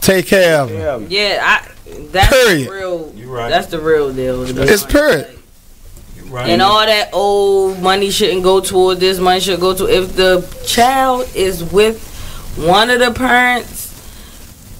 take care of them. Yeah, that's period. Real. You right. That's the real deal. It's period. Right. And all that old money shouldn't go toward this, money should go to, if the child is with one of the parents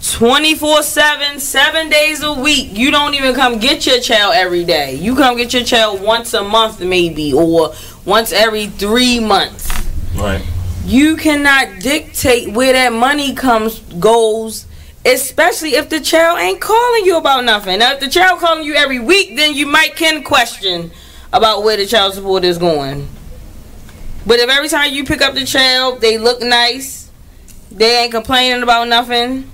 24/7, 7 days a week, you don't even come get your child every day. You come get your child once a month maybe, or once every 3 months. Right. You cannot dictate where that money goes, especially if the child ain't calling you about nothing. Now, if the child calling you every week, then you can question about where the child support is going. But if every time you pick up the child, they look nice, they ain't complaining about nothing,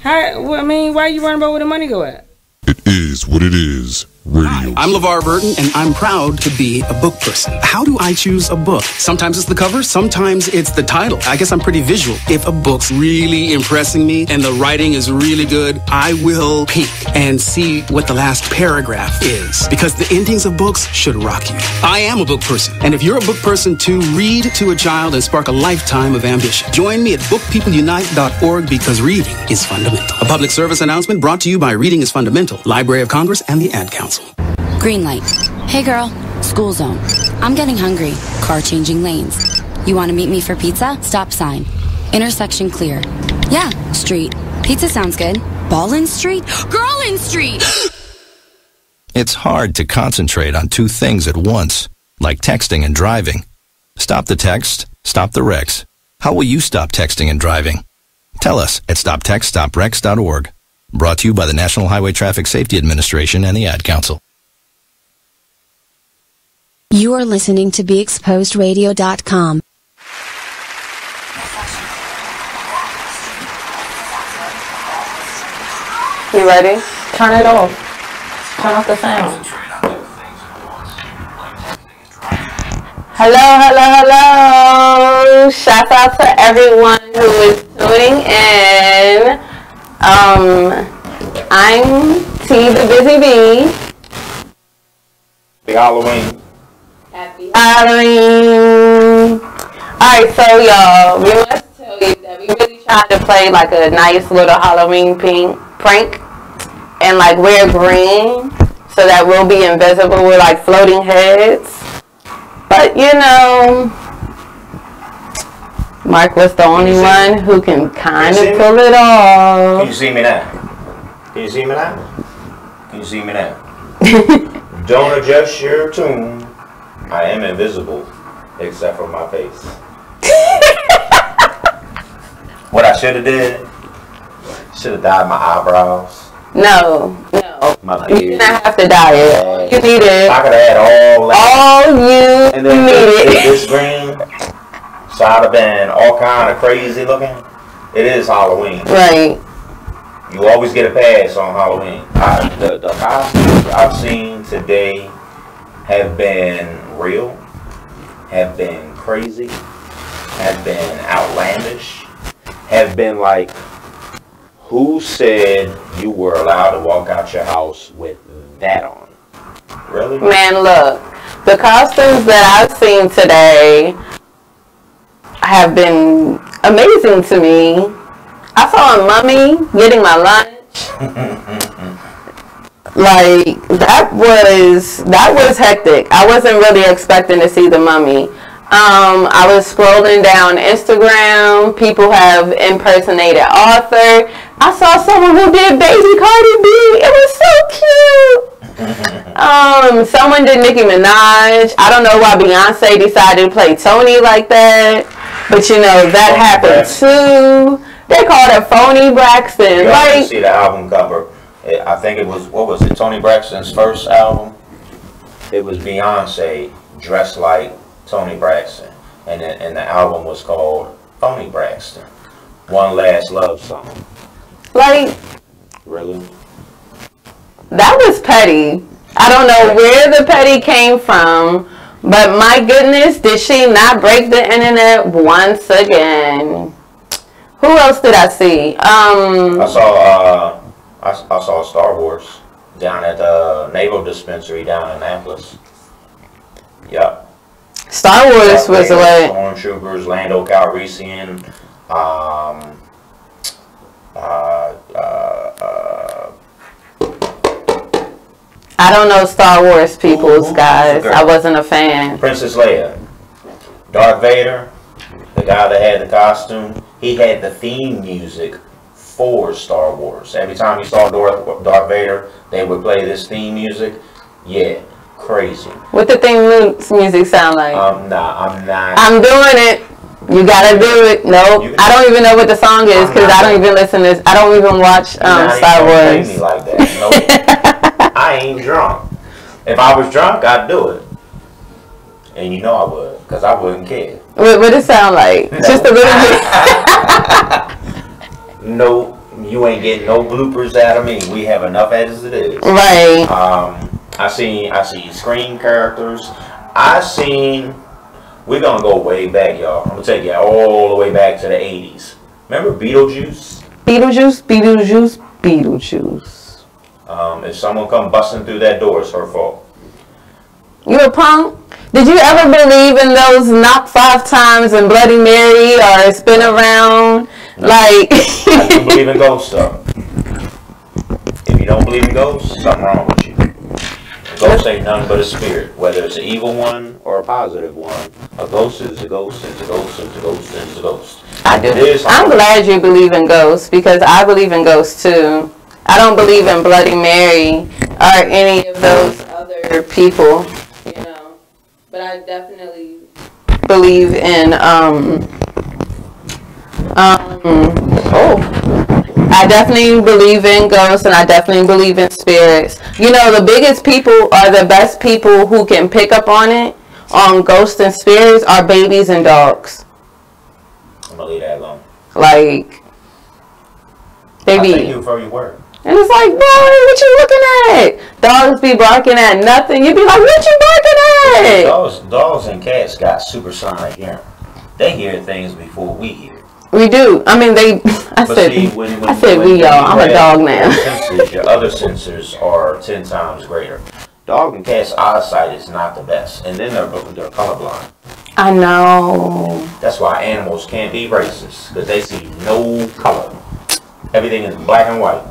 why are you worrying about where the money go at? It is what it is. Radio. I'm LeVar Burton, and I'm proud to be a book person. How do I choose a book? Sometimes it's the cover, sometimes it's the title. I guess I'm pretty visual. If a book's really impressing me and the writing is really good, I will peek and see what the last paragraph is, because the endings of books should rock you. I am a book person, and if you're a book person too, read to a child and spark a lifetime of ambition. Join me at bookpeopleunite.org, because reading is fundamental. A public service announcement brought to you by Reading is Fundamental, Library of Congress, and the Ad Council. Green light. Hey girl, school zone. I'm getting hungry. Car changing lanes. You want to meet me for pizza? Stop sign. Intersection clear. Yeah, street. Pizza sounds good. Ballin Street? Girlin Street! It's hard to concentrate on two things at once, like texting and driving. Stop the text, stop the wrecks. How will you stop texting and driving? Tell us at stoptextstopwrecks.org. Brought to you by the National Highway Traffic Safety Administration and the Ad Council. You are listening to BeExposedRadio.com. You ready? Turn it off. Turn off the sound. Hello. Shout out to everyone who is tuning in. I'm T the Busy Bee. Big Halloween. Happy Halloween. Alright, so y'all, we must tell you that we really tried to play like a nice little Halloween prank and like wear green so that we'll be invisible with like floating heads. But you know, Mark was the only one who can kind of pull it off. Can you see me now? Can you see me now? Can you see me now? Don't adjust your tune. I am invisible, except for my face. What I should have did? Should have dyed my eyebrows. No. My beard. You didn't have to dye it. You need it. I could have had all that. All you and then needed. this green, so I'd have been all kind of crazy looking. It is Halloween. Right. You always get a pass on Halloween. The costumes I've seen today have been real, have been crazy, have been outlandish, have been like, who said you were allowed to walk out your house with that on? Really? Man, look, the costumes that I've seen today have been amazing to me. I saw a mummy getting my lunch. Like, that was hectic. I wasn't really expecting to see the mummy. I was scrolling down Instagram. People have impersonated Arthur. I saw someone who did Baby Cardi B. It was so cute. Someone did Nicki Minaj. I don't know why Beyonce decided to play Tony like that. But you know, that happened too. They called it Phony Braxton. You like, see the album cover. I think it was, what was it, Tony Braxton's first album? It was Beyonce dressed like Tony Braxton. And the album was called Phony Braxton. One Last Love Song. like, Really? that was petty. I don't know where the petty came from, but my goodness, did she not break the internet once again? Who else did I see? I saw Star Wars down at the Naval Dispensary down in Annapolis. Yep. Star Wars was what? Stormtroopers, Lando Calrissian, I don't know Star Wars peoples, guys. I wasn't a fan. Princess Leia. Darth Vader, the guy that had the costume, he had the theme music for Star Wars. Every time you saw Darth Vader, they would play this theme music. Yeah, crazy. What the theme music sound like? I'm not. I'm doing it. You gotta do it. Nope. I don't even know what the song is because I don't even listen to this. I don't even watch Star Wars. Me like that. Nope. I ain't drunk. If I was drunk, I'd do it. And you know I would, because I wouldn't care. What it sound like? No. Just a little bit. No, you ain't getting no bloopers out of me. We have enough as it is. Right. I see screen characters. We're gonna go way back, y'all. I'm gonna take you all the way back to the 80s. Remember Beetlejuice? Beetlejuice. If someone come busting through that door, it's her fault. You a punk? Did you ever believe in those knock 5 times and Bloody Mary or spin around? No. Like I do believe in ghosts, though. If you don't believe in ghosts, something wrong with you. A ghost ain't nothing but a spirit, whether it's an evil one or a positive one. A ghost is a ghost is a ghost is a ghost is a ghost. I do. I'm glad you believe in ghosts because I believe in ghosts too. I don't believe in Bloody Mary or any of those other people, you know. But I definitely believe in I definitely believe in ghosts and I definitely believe in spirits. You know, the biggest people are the best people who can pick up on it, on ghosts and spirits, are babies and dogs. I'm gonna leave that alone. Like, they be. I take you for your word. And it's like, boy, what you looking at? Dogs be barking at nothing. You be like, what you barking at? Dogs and cats got supersonic hearing. They hear things before we hear. We do. I mean, I said we, y'all. I'm a dog now. Your other sensors are 10 times greater. Dog and cat's eyesight is not the best. And then they're colorblind. I know. That's why animals can't be racist. Because they see no color. Everything is black and white.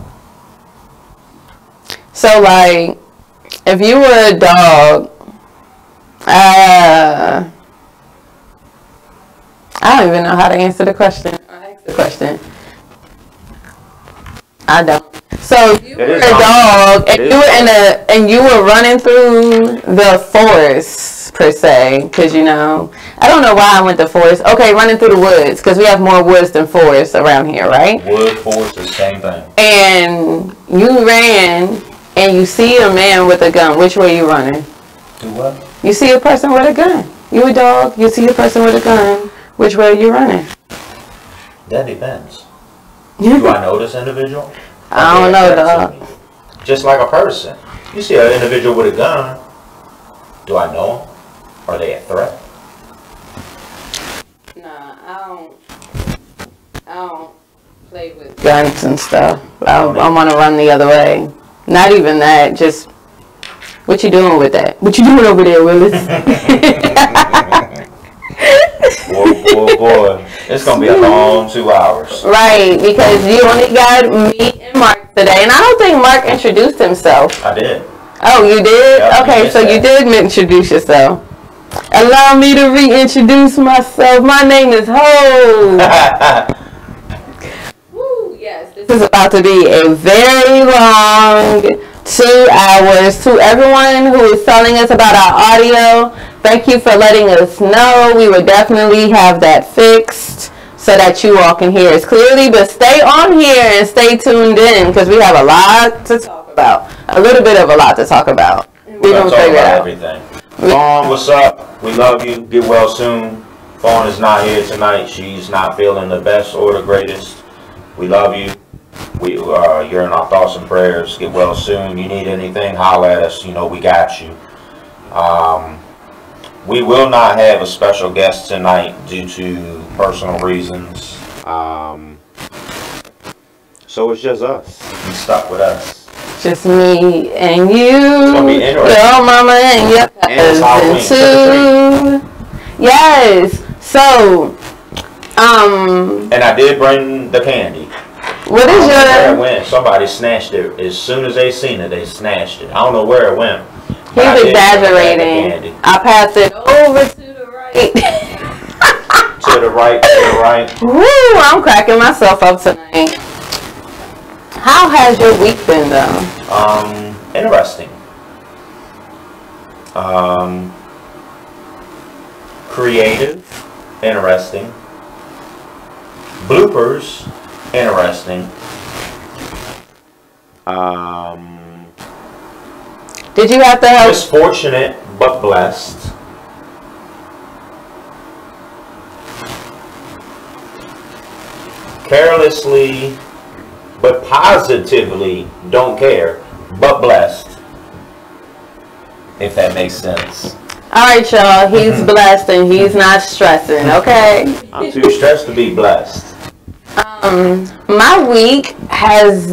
So, like, if you were a dog, I don't even know how to answer the question. I don't. So if you were a dog and you were running through the forest per se, because you know, I don't know why I went to forest. Okay, running through the woods because we have more woods than forests around here, right? Wood, forest, is the same thing. And you ran and you see a man with a gun. Which way you running? Do what? You see a person with a gun. You a dog. You see a person with a gun. Which way are you running? That depends. Do I know this individual? I don't know, dog. Just like a person. You see an individual with a gun. Do I know them? Are they a threat? Nah, I don't play with guns and stuff. I want to run the other way. Not even that. Just, what you doing with that? What you doing over there, Willis? Boy. It's going to be a long 2 hours. Right, because you only got me and Mark today. And I don't think Mark introduced himself. I did. Oh, you did? Yep, okay, so you did introduce yourself. Allow me to reintroduce myself. My name is Ho. Woo, yes, this is about to be a very long 2 hours. To everyone who is telling us about our audio, thank you for letting us know. We will definitely have that fixed so that you all can hear us clearly. But stay on here and stay tuned in because we have a lot to talk about. A little bit of a lot to talk about. We're going to figure out everything. Fawn, what's up? We love you. Get well soon. Fawn is not here tonight. She's not feeling the best or the greatest. We love you. You're in our thoughts and prayers. Get well soon. You need anything, holler at us. You know we got you. We will not have a special guest tonight due to personal reasons. So it's just us. You stuck with us. Just me and you, your mama and your cousin too. Yes. So, and I did bring the candy. What is where it your... went. Somebody snatched it. As soon as they seen it, they snatched it. I don't know where it went. He's exaggerating. I passed it over to the right. To the right, to the right. Woo, I'm cracking myself up tonight. How has your week been, though? Interesting. Creative. Interesting. Bloopers. Interesting. Did you have to help? Misfortunate, but blessed. Carelessly, but positively don't care, but blessed. If that makes sense. Alright, y'all. He's blessed and he's not stressing, okay? I'm too stressed to be blessed. My week has...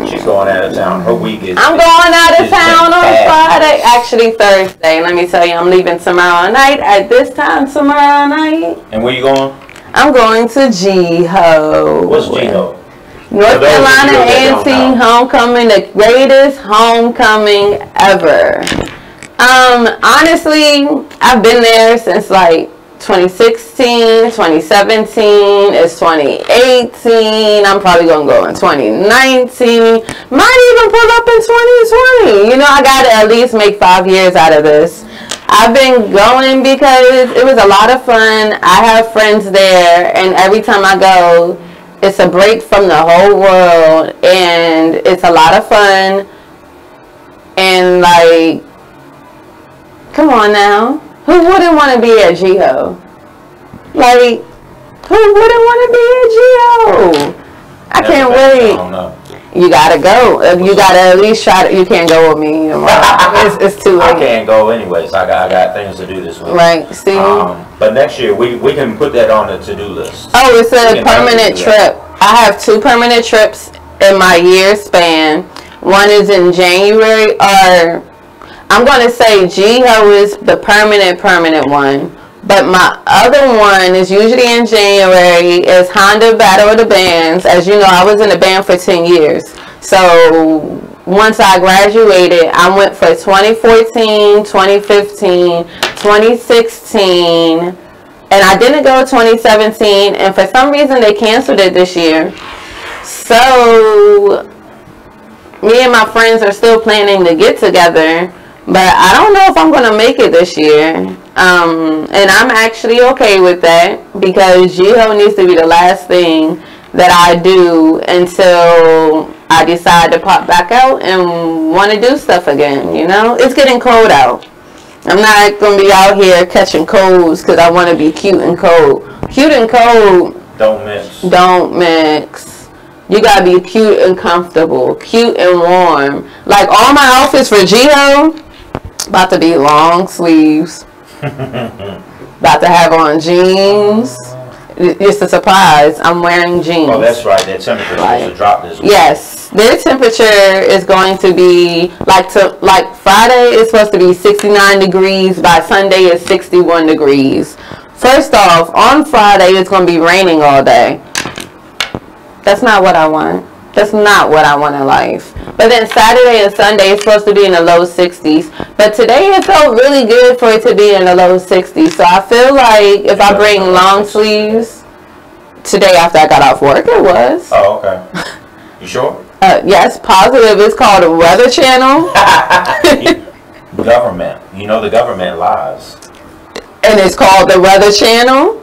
She's going out of town. Her week is... I'm going out of town on Friday. Actually, Thursday. Let me tell you, I'm leaving tomorrow night at this time tomorrow night. And where you going? I'm going to G-Ho. What's G-Ho? North Carolina A&T homecoming, the greatest homecoming ever. Honestly, I've been there since like 2016, 2017, it's 2018, I'm probably going to go in 2019, might even pull up in 2020. You know, I got to at least make 5 years out of this. I've been going because it was a lot of fun. I have friends there, and every time I go, it's a break from the whole world, and it's a lot of fun. And like, come on now, who wouldn't want to be at G-Ho? Like, who wouldn't want to be at G-Ho? I can't wait. I don't know. You gotta go. You gotta at least try to. You can't go with me tomorrow. It's too late. I can't go anyways. I got things to do this week. Right. See. But next year we can put that on the to-do list. Oh, it's a permanent trip. I have 2 permanent trips in my year span. One is in January, or I'm gonna say G-Ho is the permanent one. But my other one is usually in January, is Honda Battle of the Bands. As you know, I was in a band for 10 years. So once I graduated, I went for 2014, 2015, 2016, and I didn't go 2017. And for some reason, they canceled it this year. So me and my friends are still planning to get together. But I don't know if I'm going to make it this year. And I'm actually okay with that, because G-Ho needs to be the last thing that I do until I decide to pop back out and want to do stuff again, you know? It's getting cold out. I'm not going to be out here catching colds because I want to be cute and cold. Cute and cold. Don't mix. Don't mix. You got to be cute and comfortable. Cute and warm. Like all my outfits for G-Ho, about to be long sleeves. About to have on jeans. It's a surprise. I'm wearing jeans. Oh, that's right. Their temperature is supposed to drop this week. Yes, their temperature is going to be like Friday is supposed to be 69 degrees. By Sunday it's 61 degrees. First off, on Friday it's going to be raining all day. That's not what I want. That's not what I want in life. But then Saturday and Sunday is supposed to be in the low 60s. But today it felt really good for it to be in the low 60s. So I feel like if I bring long sleeves, today after I got off work, it was. Oh, okay. You sure? Yes, positive. It's called a Weather Channel. Government. You know the government lies. And it's called the Weather Channel.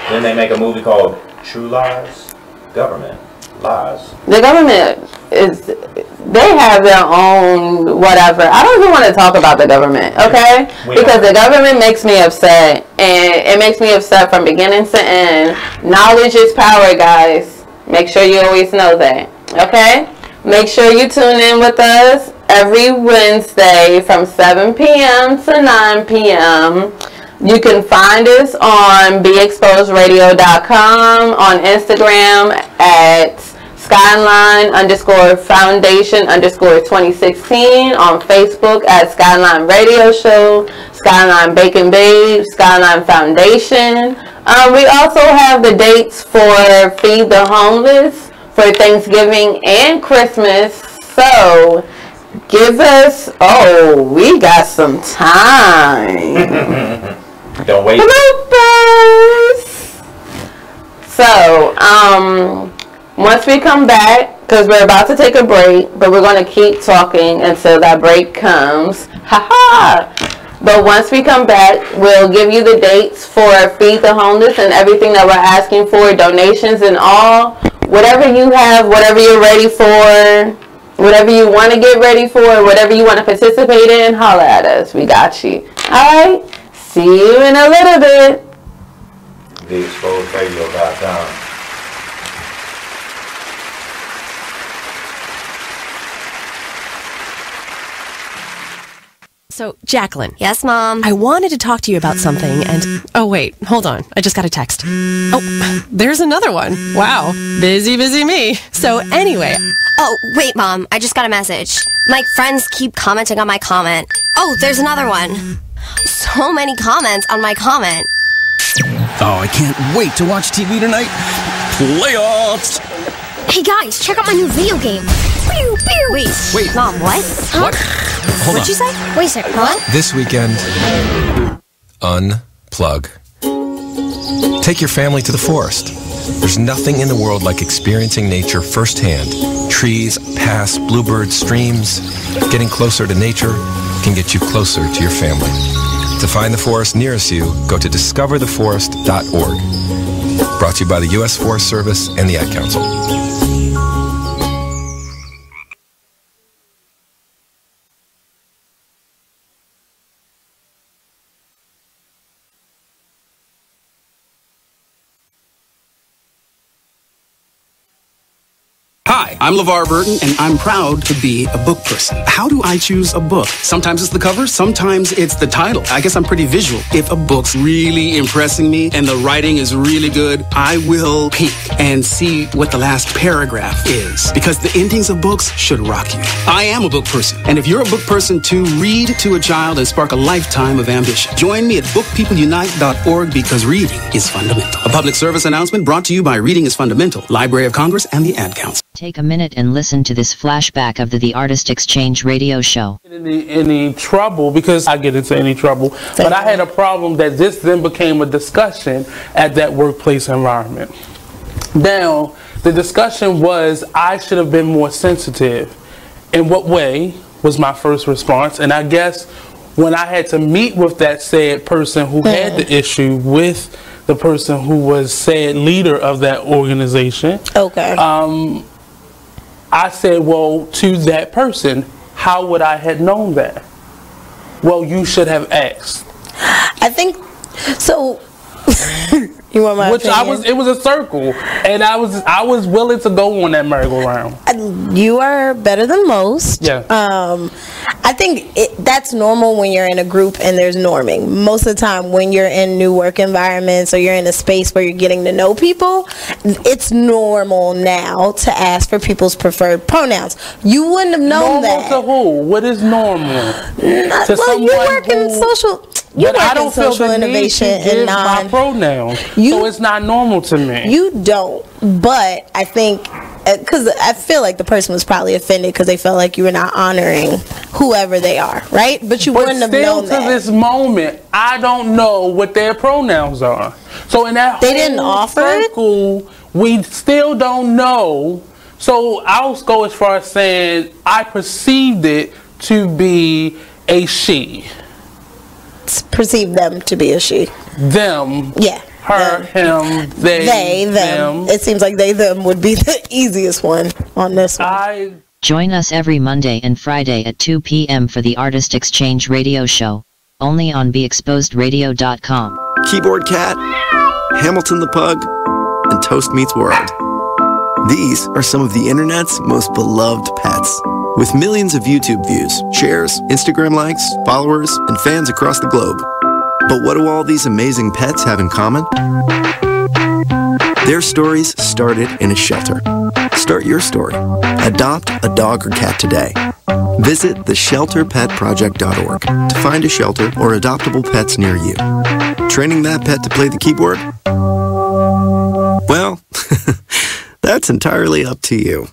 Then they make a movie called True Lies. Government lies. The government is, they have their own whatever. I don't even want to talk about the government, okay? Because the government makes me upset, and it makes me upset from beginning to end. Knowledge is power, guys. Make sure you always know that, okay? Make sure you tune in with us every Wednesday from 7 p.m. to 9 p.m. You can find us on BeExposedRadio.com, on Instagram at Skylyne_Foundation_2016, on Facebook at Skylyne Radio Show, Skylyne Bacon Babe, Skylyne Foundation. We also have the dates for Feed the Homeless for Thanksgiving and Christmas. So give us, we got some time. Don't wait. Bloopers. So, once we come back, because we're about to take a break, but we're going to keep talking until that break comes. Ha-ha! But once we come back, we'll give you the dates for Feed the Homeless and everything that we're asking for, donations and all. Whatever you have, whatever you're ready for, whatever you want to get ready for, whatever you want to participate in, holla at us. We got you. All right. See you in a little bit. TheExposedRadio.com. So, Jacqueline. Yes, Mom? I wanted to talk to you about something and... Oh, wait. Hold on. I just got a text. Oh, there's another one. Wow. Busy me. So, anyway... Oh, wait, Mom. I just got a message. My friends keep commenting on my comment. Oh, there's another one. So many comments on my comment. Oh, I can't wait to watch TV tonight. Playoffs! Hey, guys, check out my new video game. Pew, pew. Wait. Mom, what? Huh? What? Hold What'd on. you say? Wait a second, what? This weekend, unplug. Take your family to the forest. There's nothing in the world like experiencing nature firsthand. Trees, paths, bluebirds, streams. Getting closer to nature can get you closer to your family. To find the forest nearest you, go to discovertheforest.org. Brought to you by the U.S. Forest Service and the Ad Council. Hi, I'm LeVar Burton, and I'm proud to be a book person. How do I choose a book? Sometimes it's the cover, sometimes it's the title. I guess I'm pretty visual. If a book's really impressing me and the writing is really good, I will peek and see what the last paragraph is. Because the endings of books should rock you. I am a book person, and if you're a book person too, read to a child and spark a lifetime of ambition. Join me at bookpeopleunite.org because reading is fundamental. A public service announcement brought to you by Reading is Fundamental, Library of Congress, and the Ad Council. Take a minute and listen to this flashback of the Artist Exchange radio show. Any trouble, because I get into any trouble, but I had a problem that this then became a discussion at that workplace environment. Now, the discussion was I should have been more sensitive. In what way was my first response? And I guess when I had to meet with that said person who had the issue with the person who was said leader of that organization. Okay. I said, well, to that person, how would I have known that? Well, you should have asked. I think so. You want my opinion? It was a circle, and I was willing to go on that merry-go-round. You are better than most. Yeah. I think that's normal when you're in a group and there's norming. Most of the time when you're in new work environments or you're in a space where you're getting to know people, it's normal now to ask for people's preferred pronouns. You wouldn't have known that. Normal to who? What is normal? Well, you work in social... You work in social innovation and my pronouns, so it's not normal to me. You don't, but I think because I feel like the person was probably offended because they felt like you were not honoring whoever they are, right? But you wouldn't have known that. Still to this moment, I don't know what their pronouns are. So in that they didn't offer circle, we still don't know. So I'll go as far as saying I perceived it to be a she. Perceive them to be a she. Them. Yeah. Her, him, they, them. It seems like they, them would be the easiest one on this one. Join us every Monday and Friday at 2 p.m. for the Artist Exchange radio show, only on BeExposedRadio.com. Keyboard Cat, Hamilton the Pug, and Toast Meets World. These are some of the internet's most beloved pets. With millions of YouTube views, shares, Instagram likes, followers, and fans across the globe. But what do all these amazing pets have in common? Their stories started in a shelter. Start your story. Adopt a dog or cat today. Visit theshelterpetproject.org to find a shelter or adoptable pets near you. Training that pet to play the keyboard? Well, that's That's entirely up to you.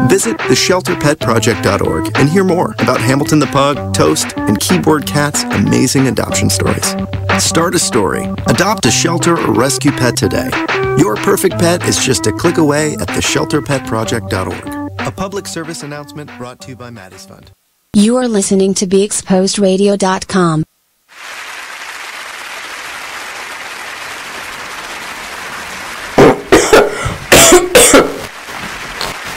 Visit theshelterpetproject.org and hear more about Hamilton the Pug, Toast, and Keyboard Cat's amazing adoption stories. Start a story. Adopt a shelter or rescue pet today. Your perfect pet is just a click away at theshelterpetproject.org. A public service announcement brought to you by Maddie's Fund. You are listening to BeExposedRadio.com.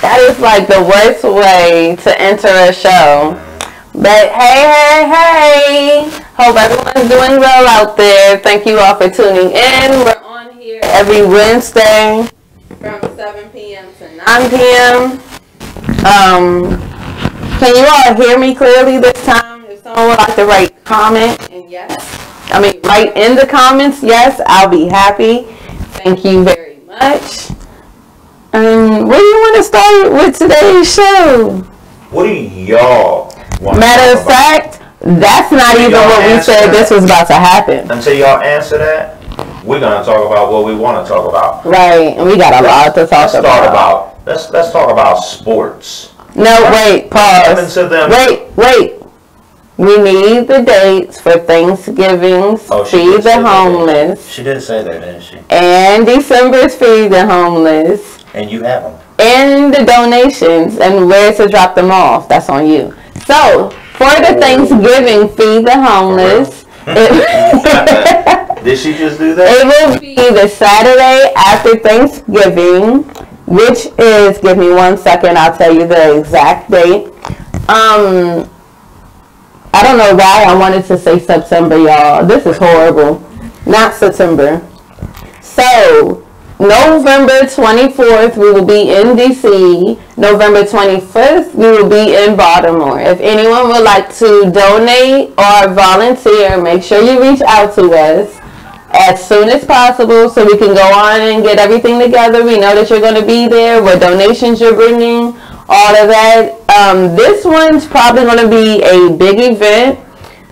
That is like the worst way to enter a show. But hey. Hope everyone's doing well out there. Thank you all for tuning in. We're on here every Wednesday from 7 p.m. to 9 p.m. Can you all hear me clearly this time? If someone would like to write comment, and write in the comments, yes, I'll be happy. Thank you very much. Where do you want to start with today's show? What do y'all want? Matter of fact, that's not even what we said this was about to happen. Until y'all answer that, we're gonna talk about what we want to talk about. Right, and we got a lot to talk about. Let's talk about sports. No, wait, pause. Wait. We need the dates for Thanksgiving's Feed the Homeless. She did say that, didn't she? And December's Feed the Homeless. And you have them. And the donations and where to drop them off. That's on you. So, for the Thanksgiving Feed the Homeless. Did she just do that? It will be the Saturday after Thanksgiving, which is, give me 1 second, I'll tell you the exact date. I don't know why I wanted to say September, y'all. This is horrible. Not September. So, November 24th, we will be in DC. November 25th, we will be in Baltimore. If anyone would like to donate or volunteer, make sure you reach out to us as soon as possible so we can go on and get everything together. We know that you're going to be there, what donations you're bringing, all of that. This one's probably going to be a big event.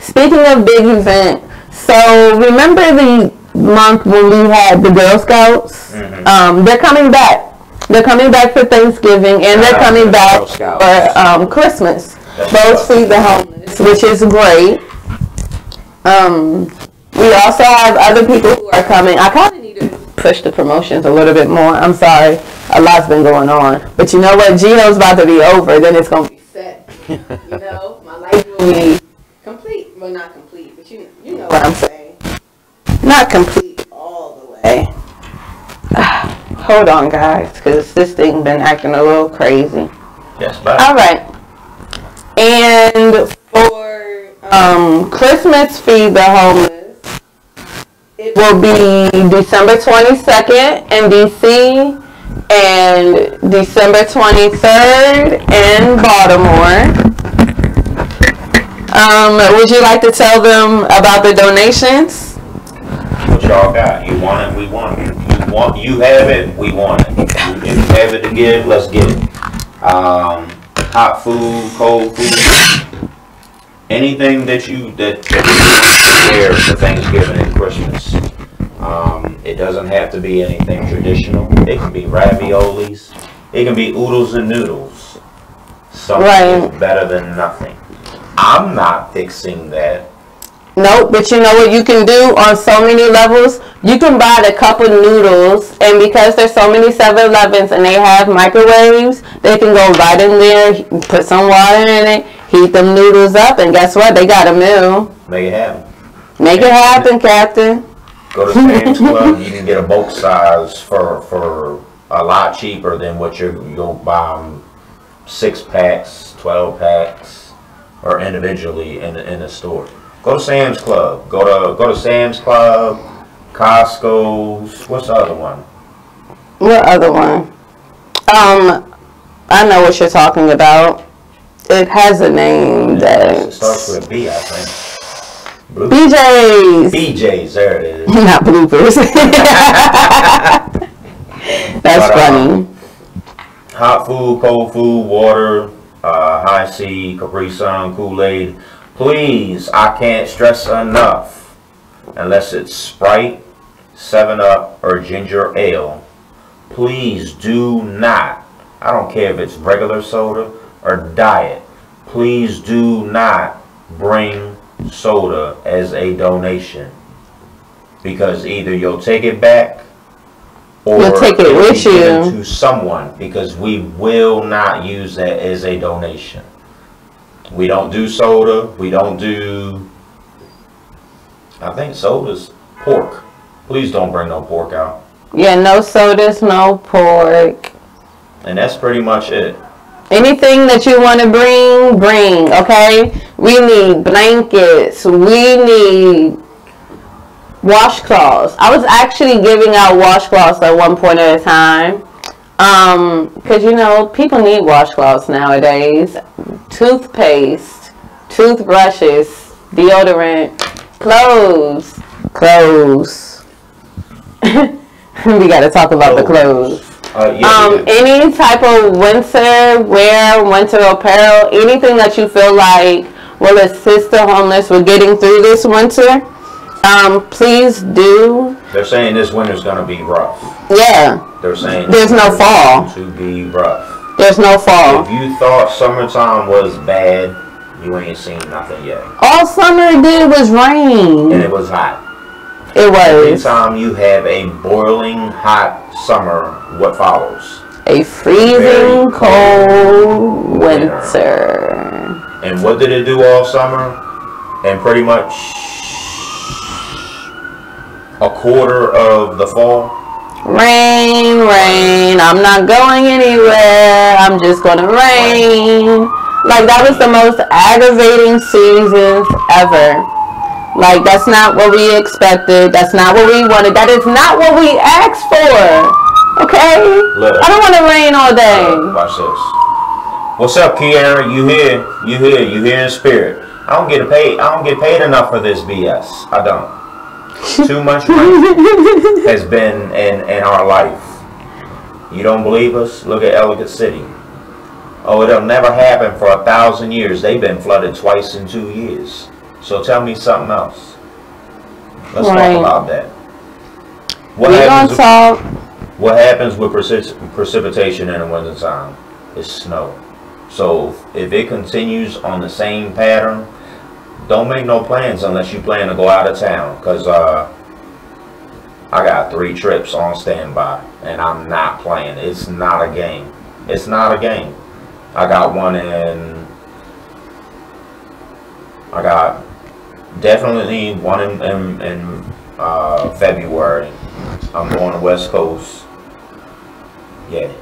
Speaking of big event, so remember the month when we had the Girl Scouts? They're coming back. They're coming back for Thanksgiving, and they're coming back for Christmas. Both Feed the Homeless, which is great. We also have other people who are coming. I kind of need to push the promotions a little bit more. I'm sorry. A lot's been going on. But you know what? Gino's about to be over. Then it's going to be set. You know? My life will be complete. Well, not complete, but you know what I'm saying. Not complete all the way. Hold on, guys, because this thing been acting a little crazy. Yes, bye. All right. And for Christmas Feed the Homeless, it will be December 22nd in DC and December 23rd in Baltimore. Would you like to tell them about the donations? What y'all got? You want it, we want it. You have it, we want it. If you have it to give, let's get it. Hot food, cold food, anything that you prepare for Thanksgiving and Christmas. It doesn't have to be anything traditional. It can be raviolis. It can be oodles and noodles. Something is better than nothing. I'm not fixing that. Nope, but you know what you can do on so many levels? You can buy the cup of noodles, and because there's so many 7-Elevens and they have microwaves, they can go right in there, put some water in it, heat them noodles up, and guess what? They got a meal. Make it happen. Make it happen, Captain. Go to Sam's Club. You can get a bulk size for a lot cheaper than what you'll buy them 6 packs, 12 packs, or individually in the store. Go to Sam's Club. Go to Sam's Club, Costco's. What's the other one? What other one? I know what you're talking about. It has a name that it starts with B, I think. BJ's. BJ's, there it is. Not bloopers. That's funny. Hot food, cold food, water, high C, Capri Sun, Kool-Aid. Please, I can't stress enough, unless it's Sprite, 7-Up, or ginger ale, please do not, I don't care if it's regular soda or diet, please do not bring soda as a donation, because either you'll take it back or you'll take it with you to someone, because we will not use that as a donation. We don't do soda. We don't do, I think soda's pork. Please don't bring no pork out. Yeah, no sodas, no pork. And that's pretty much it. Anything that you want to bring, okay? We need blankets. We need washcloths. I was actually giving out washcloths at one point at a time. Because, you know, people need washcloths nowadays. Toothpaste, toothbrushes, deodorant, clothes. We got to talk about the clothes. Any type of winter wear, winter apparel, anything that you feel like will assist the homeless with getting through this winter, please do. They're saying this winter's going to be rough. Yeah. They're saying there's no fall. To be rough. There's no fall. If you thought summertime was bad, you ain't seen nothing yet. All summer it did was rain. And it was hot. It was. Anytime you have a boiling hot summer, what follows? A freezing cold winter. And what did it do all summer? And pretty much a quarter of the fall? Rain, I'm not going anywhere. I'm just going to rain. Like, that was the most aggravating seasons ever. Like, that's not what we expected. That's not what we wanted. That is not what we asked for. Okay? Look, I don't want to rain all day. Watch this. What's up, Kiara? You here? You here in spirit. I don't get paid enough for this BS. I don't. Too much rain has been in our life. You don't believe us? Look at Ellicott City. Oh, it'll never happen for 1,000 years. They've been flooded twice in 2 years. So tell me something else. Let's talk about that. What happens with precipitation in the wintertime? It's snow. So if it continues on the same pattern, don't make no plans unless you plan to go out of town. Because I got 3 trips on standby. And I'm not playing. It's not a game. It's not a game. I got one in... I got definitely one in February. I'm going to West Coast. Yeah.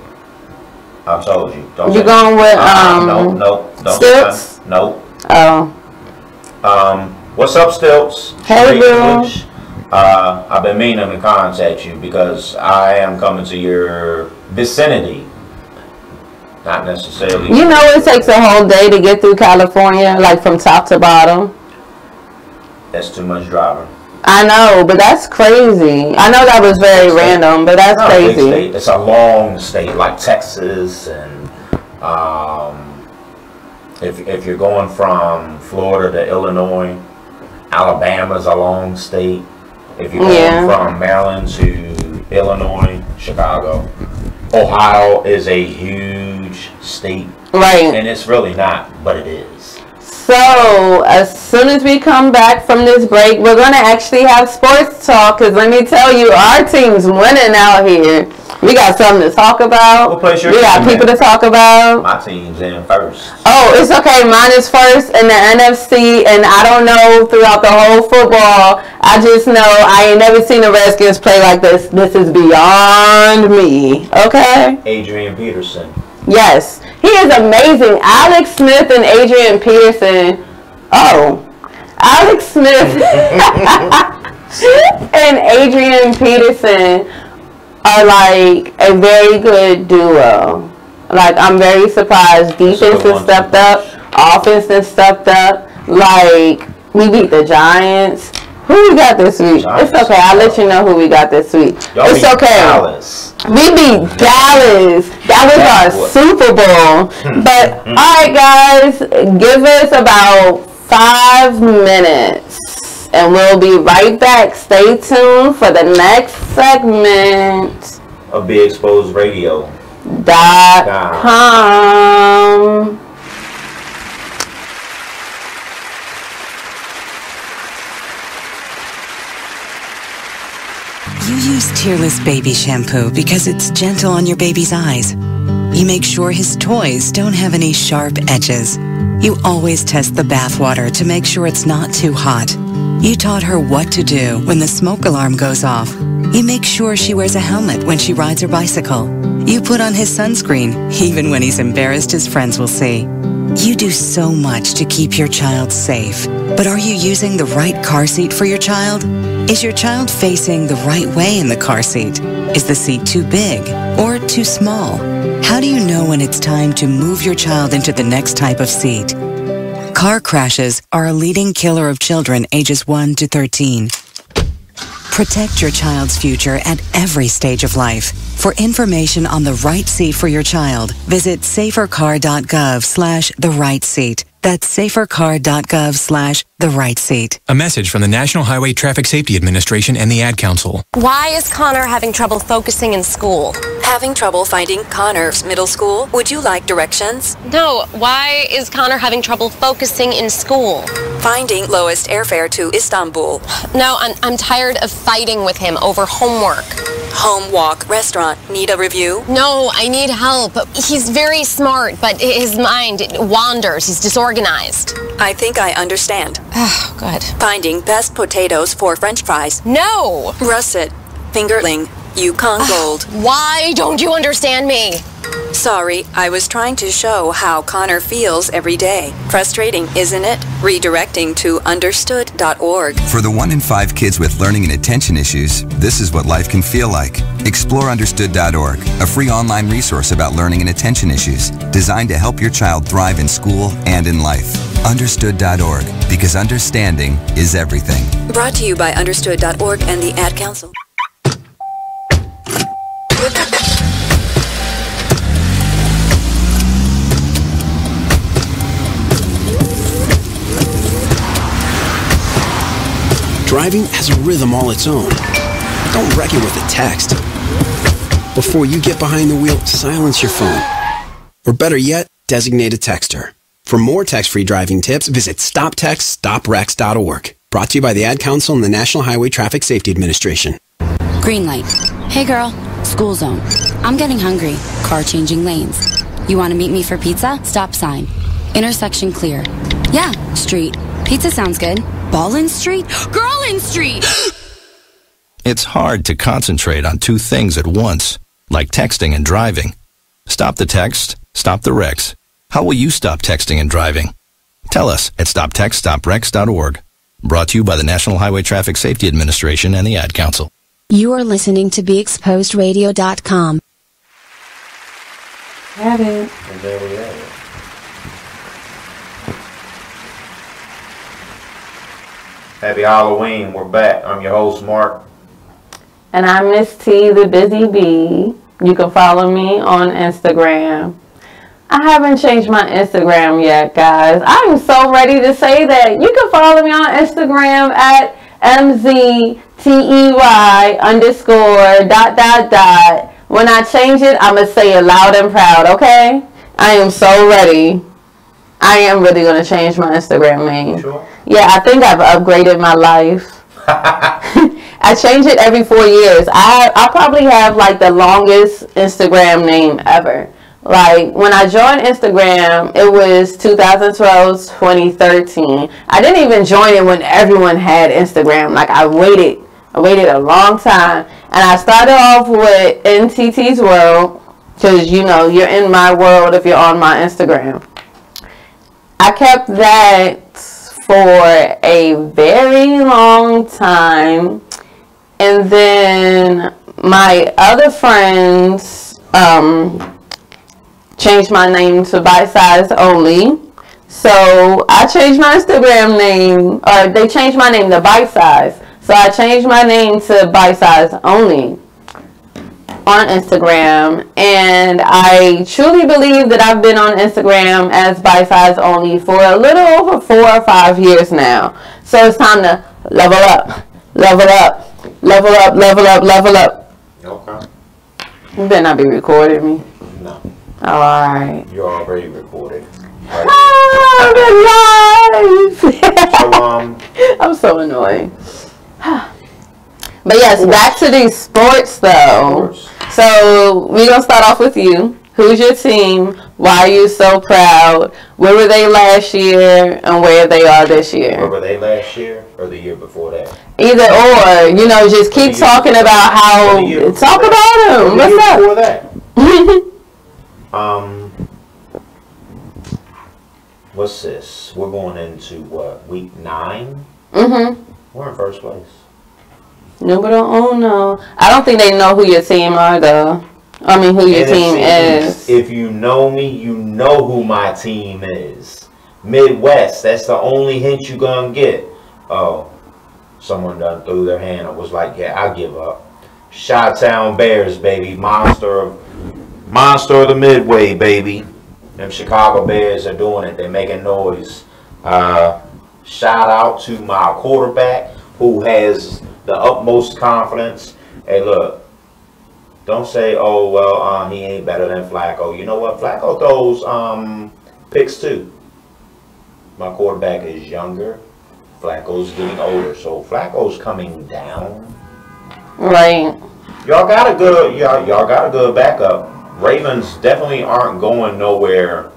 I told you. Don't you going with no. Stilts? No. Oh. What's up, Stilts? Hey, Bill. I've been meaning to contact you because I am coming to your vicinity. Not necessarily. You know it takes a whole day to get through California, like from top to bottom. That's too much driving. I know, but that's crazy. I know that was very random, but that's crazy. It's a long state, like Texas, and if you're going from Florida to Illinois, Alabama's a long state. If you're going from Maryland to Illinois, Chicago, Ohio is a huge state. Right. And it's really not, but it is. So, as soon as we come back from this break, we're going to actually have sports talk. Because let me tell you, our team's winning out here. We got something to talk about. What place your we got people to talk about. My team's in first. Oh, it's okay. Mine is first in the NFC. And I don't know throughout the whole football. I just know I ain't never seen the Redskins play like this. This is beyond me. Okay? Adrian Peterson. Yes. He is amazing. Alex Smith and Adrian Peterson. Oh. Alex Smith and Adrian Peterson are like a very good duo. Like, I'm very surprised. Defense has stepped up. Offense has stepped up. Like, we beat the Giants. Who we got this week? It's okay. I'll let you know who we got this week. It's okay. Dallas. We beat Dallas. That was our Super Bowl. But, alright guys, give us about 5 minutes. And we'll be right back. Stay tuned for the next segment. of BeExposedRadio.com. You use Tearless baby shampoo because it's gentle on your baby's eyes. You make sure his toys don't have any sharp edges. You always test the bath water to make sure it's not too hot. You taught her what to do when the smoke alarm goes off. You make sure she wears a helmet when she rides her bicycle. You put on his sunscreen, even when he's embarrassed his friends will see. You do so much to keep your child safe. But are you using the right car seat for your child? Is your child facing the right way in the car seat? Is the seat too big or too small? How do you know when it's time to move your child into the next type of seat? Car crashes are a leading killer of children ages 1 to 13. Protect your child's future at every stage of life. For information on the right seat for your child, visit safercar.gov/the-right-seat. That's safercar.gov/the-right-seat. A message from the National Highway Traffic Safety Administration and the Ad Council. Why is Connor having trouble focusing in school? Having trouble finding Connor's middle school? Would you like directions? No, why is Connor having trouble focusing in school? Finding lowest airfare to Istanbul. No, I'm tired of fighting with him over homework. Home, walk, restaurant. Need a review? No, I need help. He's very smart, but his mind wanders. He's disorganized. I think I understand. Oh, good. Finding best potatoes for French fries. No! Russet, fingerling, Yukon Gold. Why don't you understand me? Sorry, I was trying to show how Connor feels every day. Frustrating, isn't it? Redirecting to understood.org. For the 1 in 5 kids with learning and attention issues, this is what life can feel like. Explore understood.org, a free online resource about learning and attention issues, designed to help your child thrive in school and in life. Understood.org, because understanding is everything. Brought to you by understood.org and the Ad Council. Driving has a rhythm all its own. Don't wreck it with a text. Before you get behind the wheel, silence your phone. Or better yet, designate a texter. For more text-free driving tips, visit stoptextstoprex.org. Brought to you by the Ad Council and the National Highway Traffic Safety Administration. Green light. Hey girl, school zone. I'm getting hungry. Car changing lanes. You want to meet me for pizza? Stop sign. Intersection clear. Yeah, street. Pizza sounds good. Ballin Street? Girlin Street! It's hard to concentrate on two things at once, like texting and driving. Stop the text, stop the wrecks. How will you stop texting and driving? Tell us at stoptextstoprex.org. Brought to you by the National Highway Traffic Safety Administration and the Ad Council. You are listening to BeExposedRadio.com. Have it. And there we have it. Happy Halloween. We're back. I'm your host, Mark. And I'm Miss T, the Busy Bee. You can follow me on Instagram. I haven't changed my Instagram yet, guys. I'm so ready to say that. You can follow me on Instagram at MZTEY_. When I change it, I'm going to say it loud and proud, okay? I am so ready. I am really going to change my Instagram name. Sure. Yeah, I think I've upgraded my life. I change it every 4 years. I probably have like the longest Instagram name ever. Like when I joined Instagram, it was 2012, 2013. I didn't even join it when everyone had Instagram. Like I waited a long time. And I started off with NTT's World, because you know, you're in my world if you're on my Instagram. I kept that for a very long time, and then my other friends changed my name to Bite Size Only. So I changed my Instagram name, or they changed my name to Bite Size. So I changed my name to Bite Size Only on Instagram, and I truly believe that I've been on Instagram as Bite Size Only for a little over 4 or 5 years now. So it's time to level up, level up, level up, level up, level up. Okay. You better not be recording me. No. Oh, alright. You're already recorded. Right? Oh, I'm so annoying. But yes, back to these sports though. So we're gonna start off with you. Who's your team? Why are you so proud? Where were they last year and where they are this year? Where were they last year or the year before that? Either or, you know, just keep talking about how. Talk about them. What's up? Before that. What's this? We're going into what, week 9? Mm-hmm. We're in first place. No, but no. I don't think they know who your team are though. I mean, who your team is. If you know me, you know who my team is. Midwest, that's the only hint you gonna get. Oh, someone done threw their hand. I was like, yeah, I give up. Chi-Town Bears, baby. Monster of the Midway, baby. Them Chicago Bears are doing it. They're making noise. Shout out to my quarterback who has the utmost confidence. Hey, look. Don't say, oh, well, he ain't better than Flacco. You know what? Flacco throws picks too. My quarterback is younger. Flacco's getting older. So Flacco's coming down. Right. Y'all got a good backup. Ravens definitely aren't going nowhere.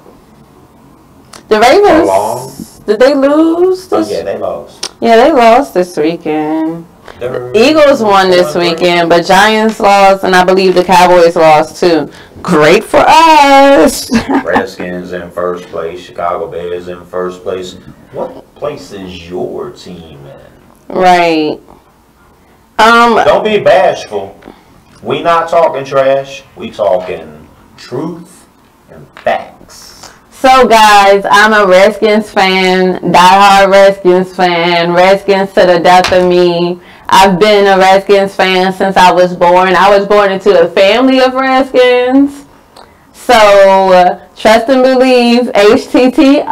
The Ravens, did they lose? Yeah, they lost. Yeah, they lost this weekend. The Eagles won this weekend, but Giants lost, and I believe the Cowboys lost too. Great for us. Redskins in first place. Chicago Bears in first place. What place is your team in? Right. Don't be bashful. We not talking trash. We talking truth and facts. So guys, I'm a Redskins fan, diehard Redskins fan, Redskins to the death of me. I've been a Redskins fan since I was born. I was born into a family of Redskins. So, trust and believe, HTTR,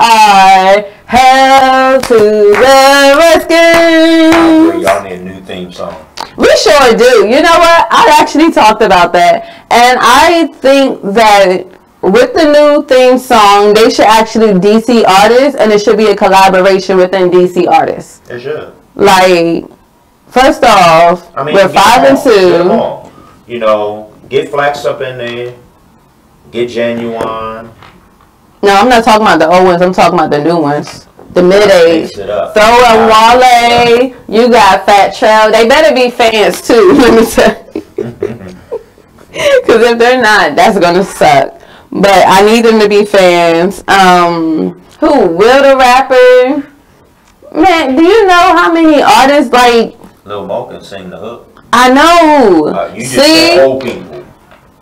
hell to the Redskins. Y'all need a new theme song. We sure do. You know what? I actually talked about that. And I think that with the new theme song, they should actually DC artists, and it should be a collaboration within DC artists. It should. Like, first off, I mean, we're 5 and 2. You know, get Flex up in there. Get Genuine. No, I'm not talking about the old ones. I'm talking about the new ones. The mid-age. Throw a Wale. You got Fat Trail. They better be fans too, let me tell you. Because if they're not, that's going to suck. But I need them to be fans. Who? Will the Rapper? Man, do you know how many artists, like... Lil Mo can sing the hook. I know. You just said old people.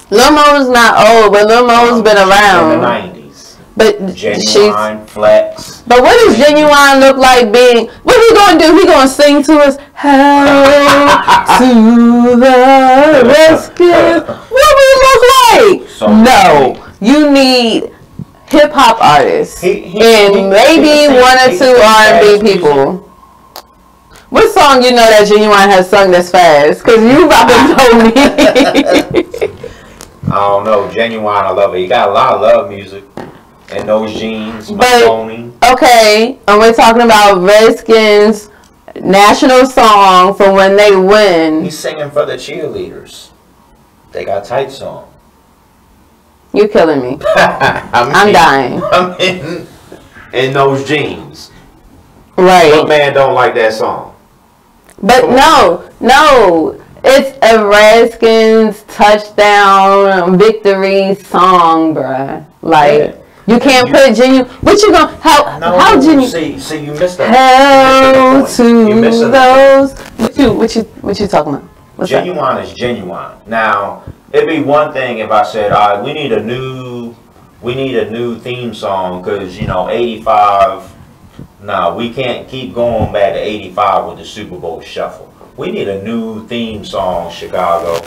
Lil Mo's not old, but Lil Mo's been around. In the 90s. But Genuine, Flex. But what does Genuine look like being... What are he going to do? He going to sing to us, hell to the rescue. What do he look like? No. You need hip-hop artists. And maybe 1 or 2 R&B people. What song you know that Genuine has sung this fast? Because you about to know me. I don't know. Genuine, I love it. He got a lot of love music. And those jeans, Mahoney. Okay, and we're talking about Redskins national song for when they win. He's singing for the cheerleaders. They got tights on. You're killing me. I'm dying. I'm in those jeans. Right. What man don't like that song? But no. It's a Redskins touchdown victory song, bruh. Like, you can't put Genuine. What you gonna, how Genuine? See, you missed that. Hell to those. What you talking about? What's Genuine is genuine. Now, it'd be one thing if I said, all right, we need a new theme song, because, 85, nah, we can't keep going back to 85 with the Super Bowl shuffle. We need a new theme song, Chicago.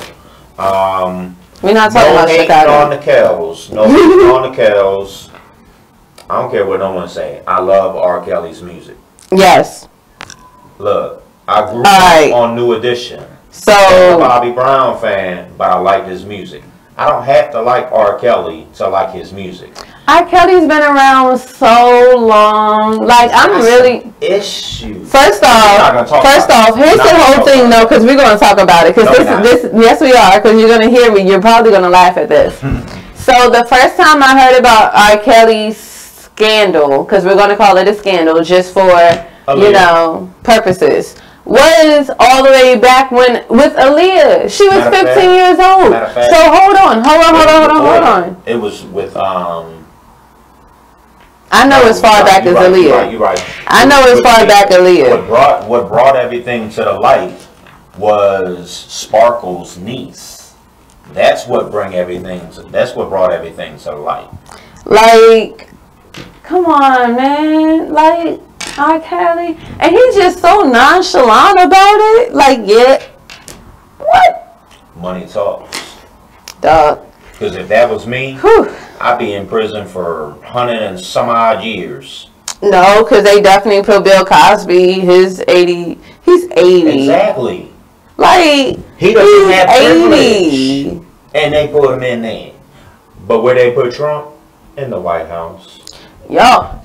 We're not talking about Chicago. On the Kells. No hating on the Kells. I don't care what no one say. I love R. Kelly's music. Yes. Look, I grew up on New Edition. So I'm a Bobby Brown fan, but I like his music. I don't have to like R. Kelly to like his music. R. Kelly's been around so long. Like, I'm really... Issues. First off, here's the whole thing, though, because we're going to talk about it. Because yes, we are, because you're going to hear me. You're probably going to laugh at this. So, the first time I heard about R. Kelly's scandal, because we're going to call it a scandal just for, you know, purposes, was all the way back when with Aaliyah. She was 15 years old. So hold on. It was with I know as far back as Aaliyah. You're right. I know as far back Aaliyah. What brought everything to the light was Sparkle's niece. That's what brought everything to the light. Like, come on, man. Like, R. Kelly, and he's just so nonchalant about it. Like, yeah, what? Money talks. Dog. Because if that was me, I'd be in prison for 100 and some odd years. No, because they definitely put Bill Cosby. He's 80. Exactly. Like, he doesn't have privilege, and they put him in there. But where they put Trump? In the White House. Yo.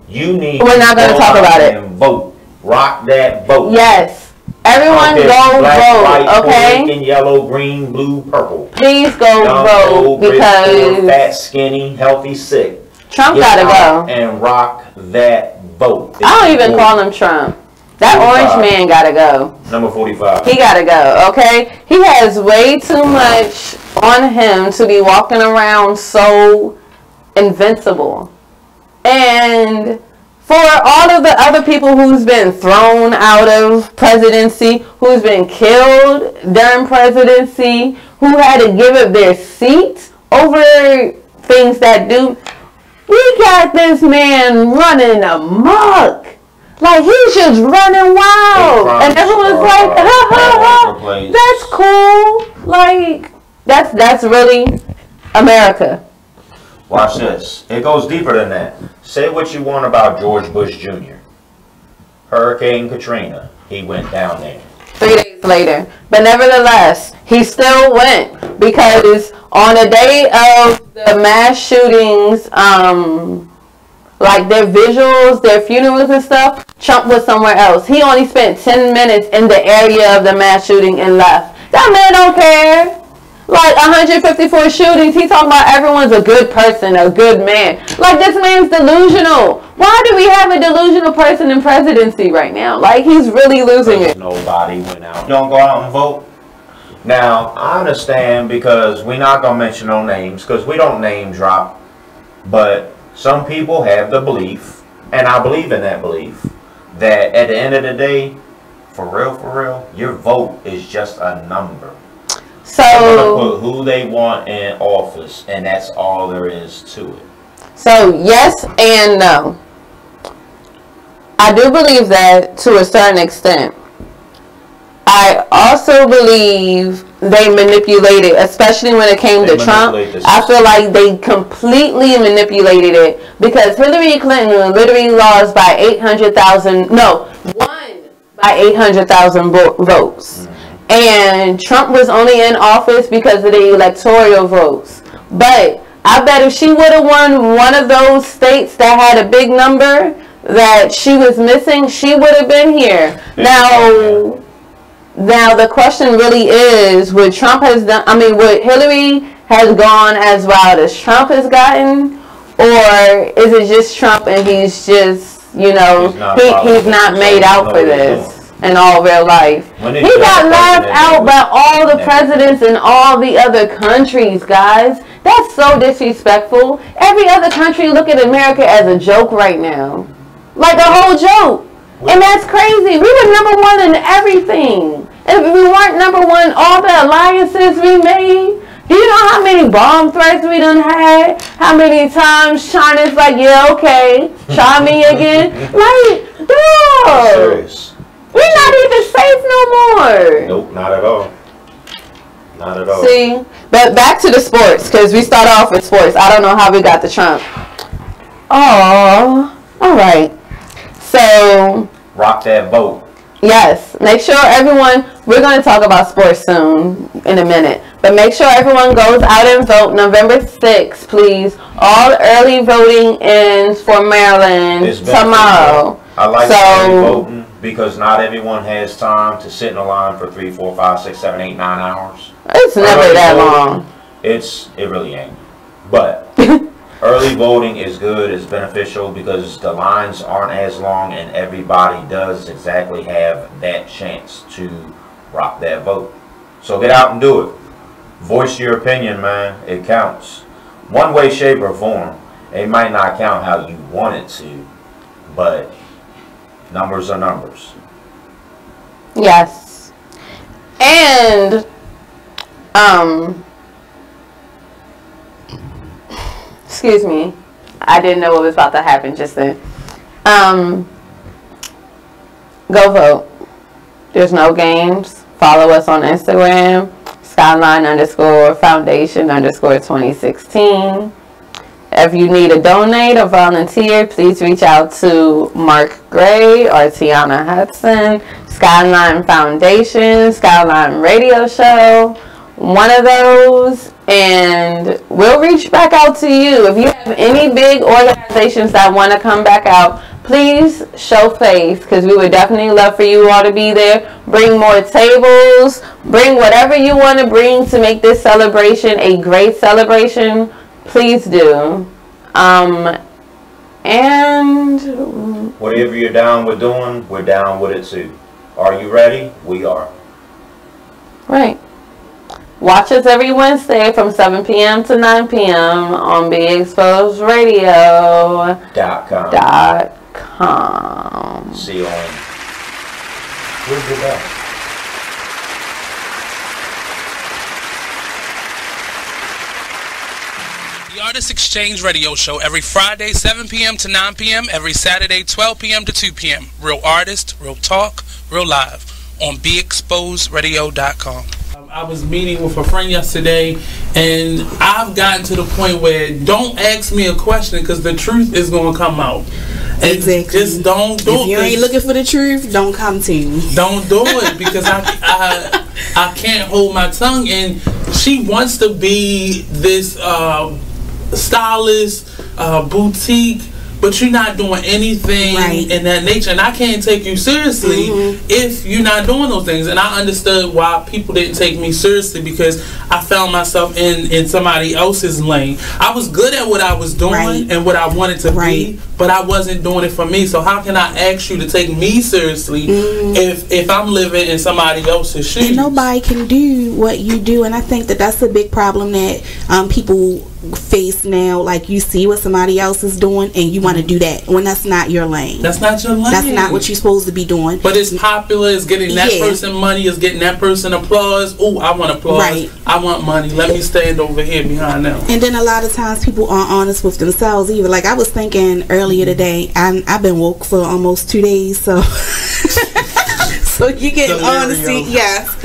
You need. We're not going to talk about it. And vote. Rock that vote. Yes. Everyone go black, vote. white, okay. Puerto Rican, yellow, green, blue, purple. Please go vote because rich, fat, skinny, healthy, sick. Trump gotta go and rock that vote. I don't even call him Trump. That 45. Orange man gotta go. Number 45. He gotta go. Okay. He has way too much on him to be walking around so invincible. And for all of the other people who's been thrown out of presidency, who's been killed during presidency, who had to give up their seat over things that do, we got this man running amok. Like, he's just running wild. And everyone's like, ha, ha, ha. That's cool. Like, that's really America. Watch this. It goes deeper than that. Say what you want about George Bush Jr. Hurricane Katrina. He went down there. 3 days later. But nevertheless, he still went. Because on the day of the mass shootings, like their visuals, their funerals and stuff, Trump was somewhere else. He only spent 10 minutes in the area of the mass shooting and left. That man don't care. Like 154 shootings, he talking about everyone's a good person, a good man. Like, this man's delusional. Why do we have a delusional person in presidency right now? Like, he's really losing it. Nobody went out. Don't go out and vote. Now, I understand because we're not going to mention no names because we don't name drop. But some people have the belief, and I believe in that belief, that at the end of the day, for real, your vote is just a number. So they're gonna put who they want in office, and that's all there is to it. So yes and no. I do believe that to a certain extent. I also believe they manipulated, especially when it came to Trump. I feel like they completely manipulated it because Hillary Clinton literally lost by 800,000. No, won by 800,000 votes. And Trump was only in office because of the electoral votes. But I bet if she would have won one of those states that had a big number that she was missing, she would have been here. Now the question really is, what Trump has done, I mean, what Hillary has gone as wild as Trump has gotten, or is it just Trump and he's just, you know, he's not made out for this? In all real life, he got laughed out by all the presidents in all the other countries, guys. That's so disrespectful. Every other country look at America as a joke right now, like a whole joke, and that's crazy. We were number one in everything. If we weren't number one, all the alliances we made. Do you know how many bomb threats we done had? How many times China's like, yeah, okay, try me again? Like, dog. We're not even safe no more. Nope, not at all. Not at all. See, but back to the sports, because we start off with sports. I don't know how we got to Trump. Oh, all right. So, rock that vote. Yes, make sure everyone, we're going to talk about sports soon in a minute. But make sure everyone goes out and vote November 6th, please. All early voting ends for Maryland tomorrow. I like early voting because not everyone has time to sit in a line for 3, 4, 5, 6, 7, 8, 9 hours. It's never that long. It really ain't. But early voting is good, it's beneficial because the lines aren't as long and everybody does exactly have that chance to rock that vote. So get out and do it. Voice your opinion, man. It counts. One way, shape, or form. It might not count how you want it to, but numbers are numbers. Yes. And, excuse me. I didn't know what was about to happen just then. Go vote. There's no games. Follow us on Instagram. Skylyne_foundation_2016. If you need to donate or volunteer, please reach out to Mark Gray or Tiana Hudson. Skylyne Foundation, Skylyne Radio Show, one of those, and we'll reach back out to you. If you have any big organizations that want to come back out, please show face, because we would definitely love for you all to be there. Bring more tables. Bring whatever you want to bring to make this celebration a great celebration. Please do. And whatever you're down with doing, we're down with it too. Are you ready? We are. Right. Watch us every Wednesday from 7 p.m. to 9 p.m. on BeExposedRadio.com. See you on. Where's your bell? The Artist Exchange Radio Show every Friday 7 p.m. to 9 p.m. every Saturday 12 p.m. to 2 p.m. Real artist, real talk, real live on BeExposedRadio.com. I was meeting with a friend yesterday, and I've gotten to the point where don't ask me a question because the truth is going to come out. And exactly. Just don't do it. If you ain't looking for the truth, don't come to me. Don't do it because I can't hold my tongue. And she wants to be this stylist, boutique, but you're not doing anything in that nature, and I can't take you seriously if you're not doing those things. And I understood why people didn't take me seriously, because I found myself in somebody else's lane. I was good at what I was doing and what I wanted to be, but I wasn't doing it for me. So how can I ask you to take me seriously if I'm living in somebody else's shoes? And nobody can do what you do, and I think that that's a big problem that people face now. Like, you see what somebody else is doing and you want to do that when that's not your lane. That's not your lane. That's not what you're supposed to be doing. But it's popular, it's getting that person money, it's getting that person applause. Oh, I want applause. I want money. Let me stand over here behind them. And then a lot of times people aren't honest with themselves either. Like, I was thinking earlier today, I've been woke for almost 2 days, so so you get honesty, yes.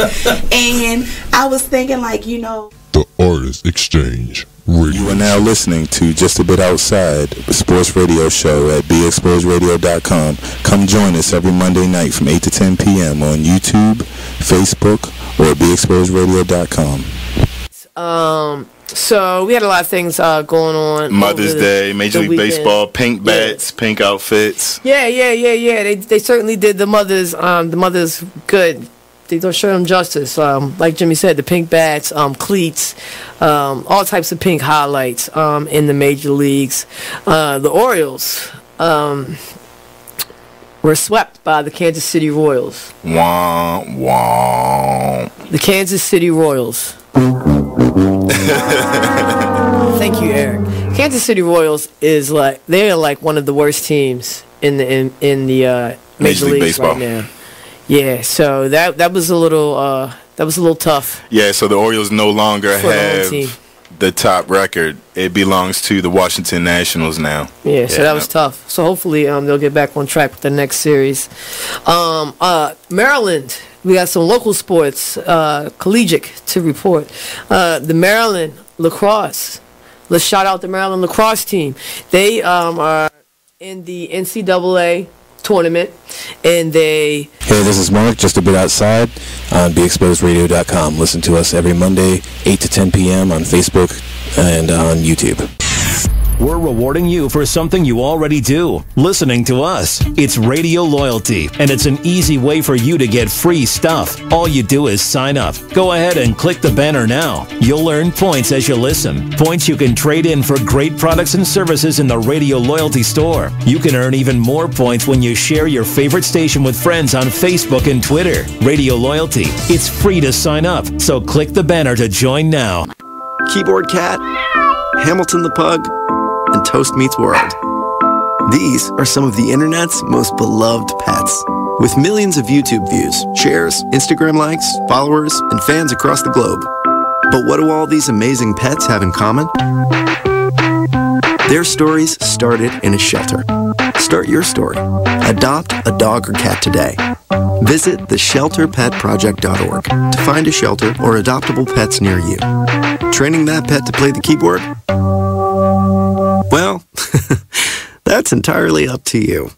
And I was thinking, like, you know, the Artist Exchange Radio. You are now listening to Just a Bit Outside, a sports radio show at BeExposedRadio.com. Come join us every Monday night from 8 to 10 p.m. on YouTube, Facebook, or BeExposedRadio.com. So we had a lot of things going on. Mother's Day, Major League Baseball, pink bats, pink outfits. Yeah. They certainly did the mothers good. They don't show them justice. Like Jimmy said, the pink bats, cleats, all types of pink highlights in the major leagues. The Orioles were swept by the Kansas City Royals. Wah, wah. The Kansas City Royals. Thank you, Eric. Kansas City Royals is they're like one of the worst teams in the major leagues Baseball right now. Yeah, so that was a little tough. Yeah, so the Orioles no longer have the top record. It belongs to the Washington Nationals now. Yeah, so that was tough. So hopefully they'll get back on track with the next series. Maryland, we got some local sports, collegiate to report. The Maryland lacrosse. Let's shout out the Maryland lacrosse team. They are in the NCAA tournament, and Hey, this is Mark, just a bit outside. on BeExposedRadio.com. Listen to us every Monday, 8 to 10 p.m. on Facebook and on YouTube. We're rewarding you for something you already do, listening to us. It's radio loyalty, and it's an easy way for you to get free stuff. All you do is sign up. Go ahead and click the banner now. You'll earn points as you listen. Points you can trade in for great products and services in the Radio Loyalty store. You can earn even more points when you share your favorite station with friends on Facebook and Twitter. Radio Loyalty. It's free to sign up, so click the banner to join now. Keyboard Cat, Hamilton the Pug, and Toast Meets World. These are some of the internet's most beloved pets. With millions of YouTube views, shares, Instagram likes, followers, and fans across the globe. But what do all these amazing pets have in common? Their stories started in a shelter. Start your story. Adopt a dog or cat today. Visit theshelterpetproject.org to find a shelter or adoptable pets near you. Training that pet to play the keyboard? Well, that's entirely up to you.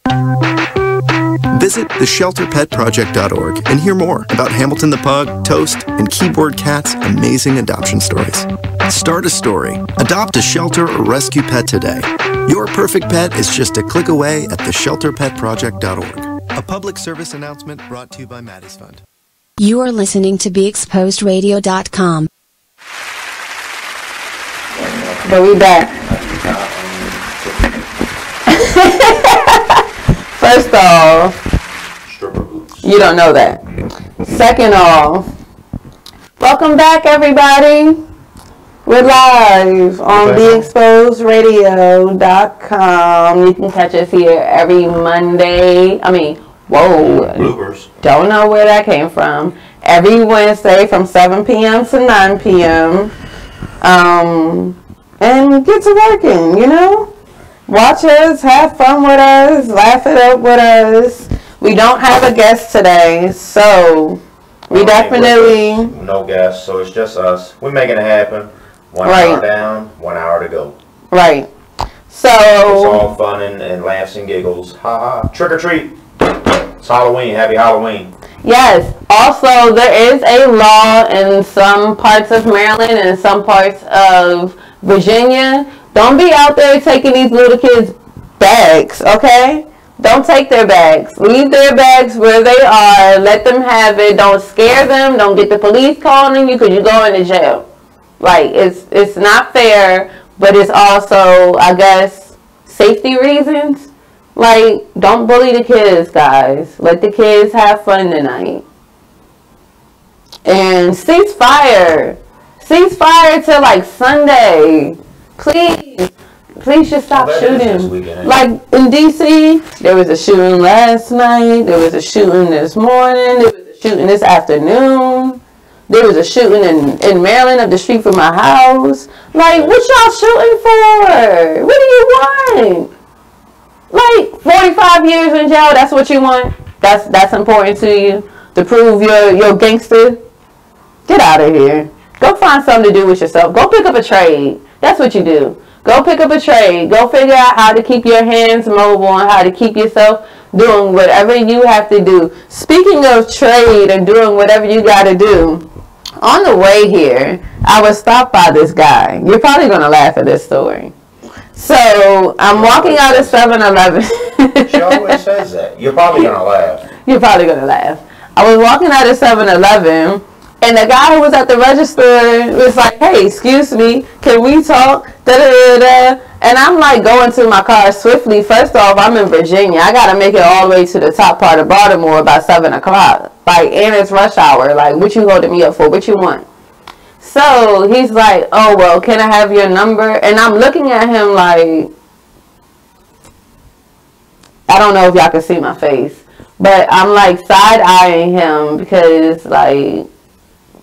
Visit theshelterpetproject.org and hear more about Hamilton the Pug, Toast, and Keyboard Cat's amazing adoption stories. Start a story, adopt a shelter or rescue pet today. Your perfect pet is just a click away at theshelterpetproject.org. A public service announcement brought to you by Maddie's Fund. You are listening to BeExposedRadio.com. But we back. First off, you don't know that. Second off, welcome back, everybody. We're live on BeExposedRadio.com. You can catch us here every Monday. Bloopers. Don't know where that came from. Every Wednesday from 7 p.m. to 9 p.m. And get to working, you know? Watch us, have fun with us, laugh it up with us. We don't have a guest today, so we definitely... No guests, so it's just us. We're making it happen. 1 hour down, 1 hour to go. Right. So... It's all fun and laughs and giggles. Ha ha. Trick or treat. It's Halloween. Happy Halloween. Yes. Also, there is a law in some parts of Maryland and some parts of Virginia. Don't be out there taking these little kids' bags, okay? Don't take their bags. Leave their bags where they are. Let them have it. Don't scare them. Don't get the police calling you because you're going to jail. Like, it's not fair, but it's also, I guess, safety reasons. Like, don't bully the kids, guys. Let the kids have fun tonight. And cease fire. Cease fire till, like, Sunday. Please just stop shooting. Like in D.C., there was a shooting last night. There was a shooting this morning. There was a shooting this afternoon. There was a shooting in Maryland up the street from my house. Like, what y'all shooting for? What do you want? Like, 45 years in jail, that's what you want? That's important to you? To prove you're gangster? Get out of here. Go find something to do with yourself. Go pick up a trade. That's what you do. Go pick up a trade. Go figure out how to keep your hands mobile and how to keep yourself doing whatever you have to do. Speaking of trade and doing whatever you got to do, on the way here, I was stopped by this guy. You're probably going to laugh at this story. So, I'm walking out of 7-Eleven. She always says that. You're probably going to laugh. You're probably going to laugh. I was walking out of 7-Eleven. And the guy who was at the register was like, hey, excuse me, can we talk? Da-da-da-da. And I'm like going to my car swiftly. First off, I'm in Virginia. I got to make it all the way to the top part of Baltimore by 7 o'clock. Like, and it's rush hour. Like, what you holding me up for? What you want? So he's like, oh, well, can I have your number? And I'm looking at him like, I don't know if y'all can see my face. But I'm like side-eyeing him because, like,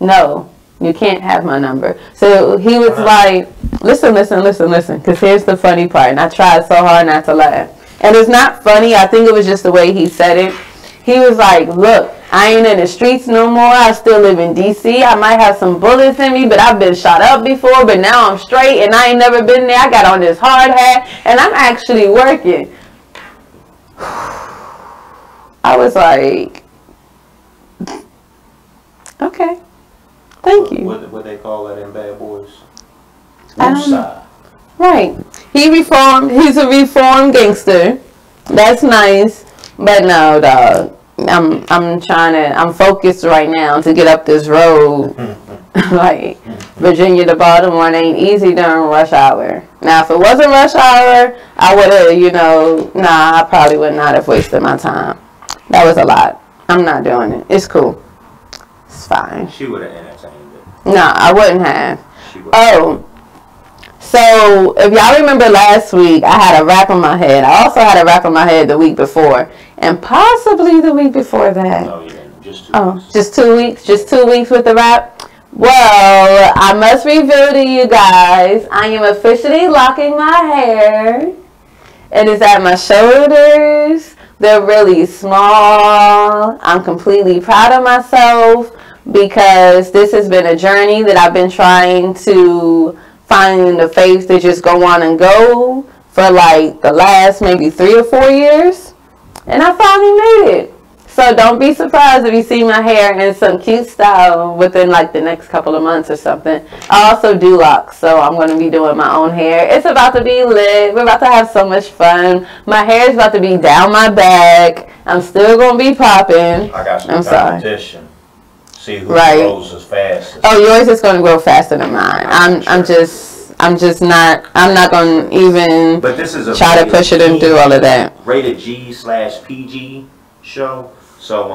no, you can't have my number. So he was like, listen, because here's the funny part. And I tried so hard not to laugh. And it's not funny. I think it was just the way he said it. He was like, look, I ain't in the streets no more. I still live in D.C. I might have some bullets in me, but I've been shot up before. But now I'm straight, and I ain't never been there. I got on this hard hat, and I'm actually working. I was like... Okay. Thank you. What they call that in Bad Boys? Right. He reformed. He's a reformed gangster. That's nice. But no, dog. I'm focused right now to get up this road. Like, Virginia to Baltimore ain't easy during rush hour. Now, if it wasn't rush hour, I would have, I probably would not have wasted my time. That was a lot. I'm not doing it. It's cool. It's fine. She would have entertained it. No, I wouldn't have. Oh. So, if y'all remember last week, I had a wrap on my head. I also had a wrap on my head the week before. And possibly the week before that. Oh, yeah. Just 2 weeks. Just 2 weeks? Just 2 weeks with the wrap? Well, I must reveal to you guys, I am officially locking my hair. It is at my shoulders. They're really small. I'm completely proud of myself because this has been a journey that I've been trying to find the faith to just go on and go for like the last maybe 3 or 4 years. And I finally made it. So don't be surprised if you see my hair in some cute style within like the next couple of months or something. I also do locks, so I'm going to be doing my own hair. It's about to be lit. We're about to have so much fun. My hair is about to be down my back. I'm still going to be popping. I got some competition. See who grows as fast. Oh, yours is going to grow faster than mine. I'm not going to even But this is a try to push it and do all of that. Rated G/PG show. So,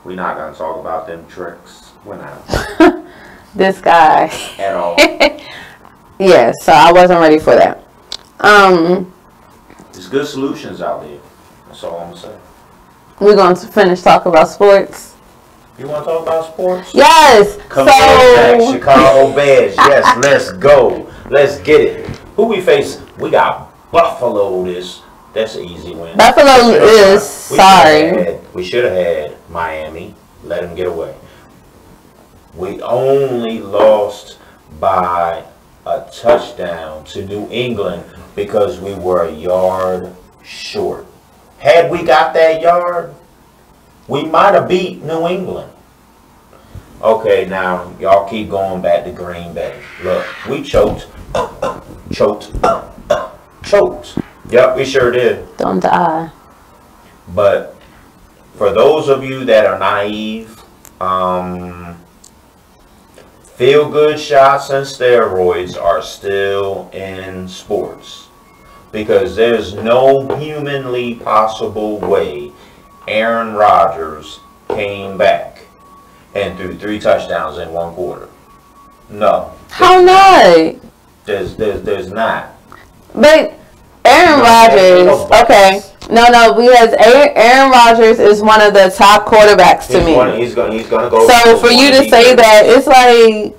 we're not going to talk about them tricks. We're not. This guy. At all. Yeah, so I wasn't ready for that. There's good solutions out there. That's all I'm going to say. We're going to finish talking about sports. You want to talk about sports? Yes. Come on back, Chicago Bears. Yes, let's go. Let's get it. Who we face? We got Buffalo That's an easy win. Buffalo is sorry. We should have had Miami. Let them get away. We only lost by a touchdown to New England because we were a yard short. Had we got that yard, we might have beat New England. Okay, now y'all keep going back to Green Bay. Look, we choked. Choked. Yep, we sure did. Don't die. But for those of you that are naive, feel-good shots and steroids are still in sports. Because there's no humanly possible way Aaron Rodgers came back and threw 3 touchdowns in 1 quarter. No. How not? There's not. But Aaron Rodgers, okay. No, because Aaron Rodgers is one of the top quarterbacks to me. He's gonna go. So for you to say that, it's like,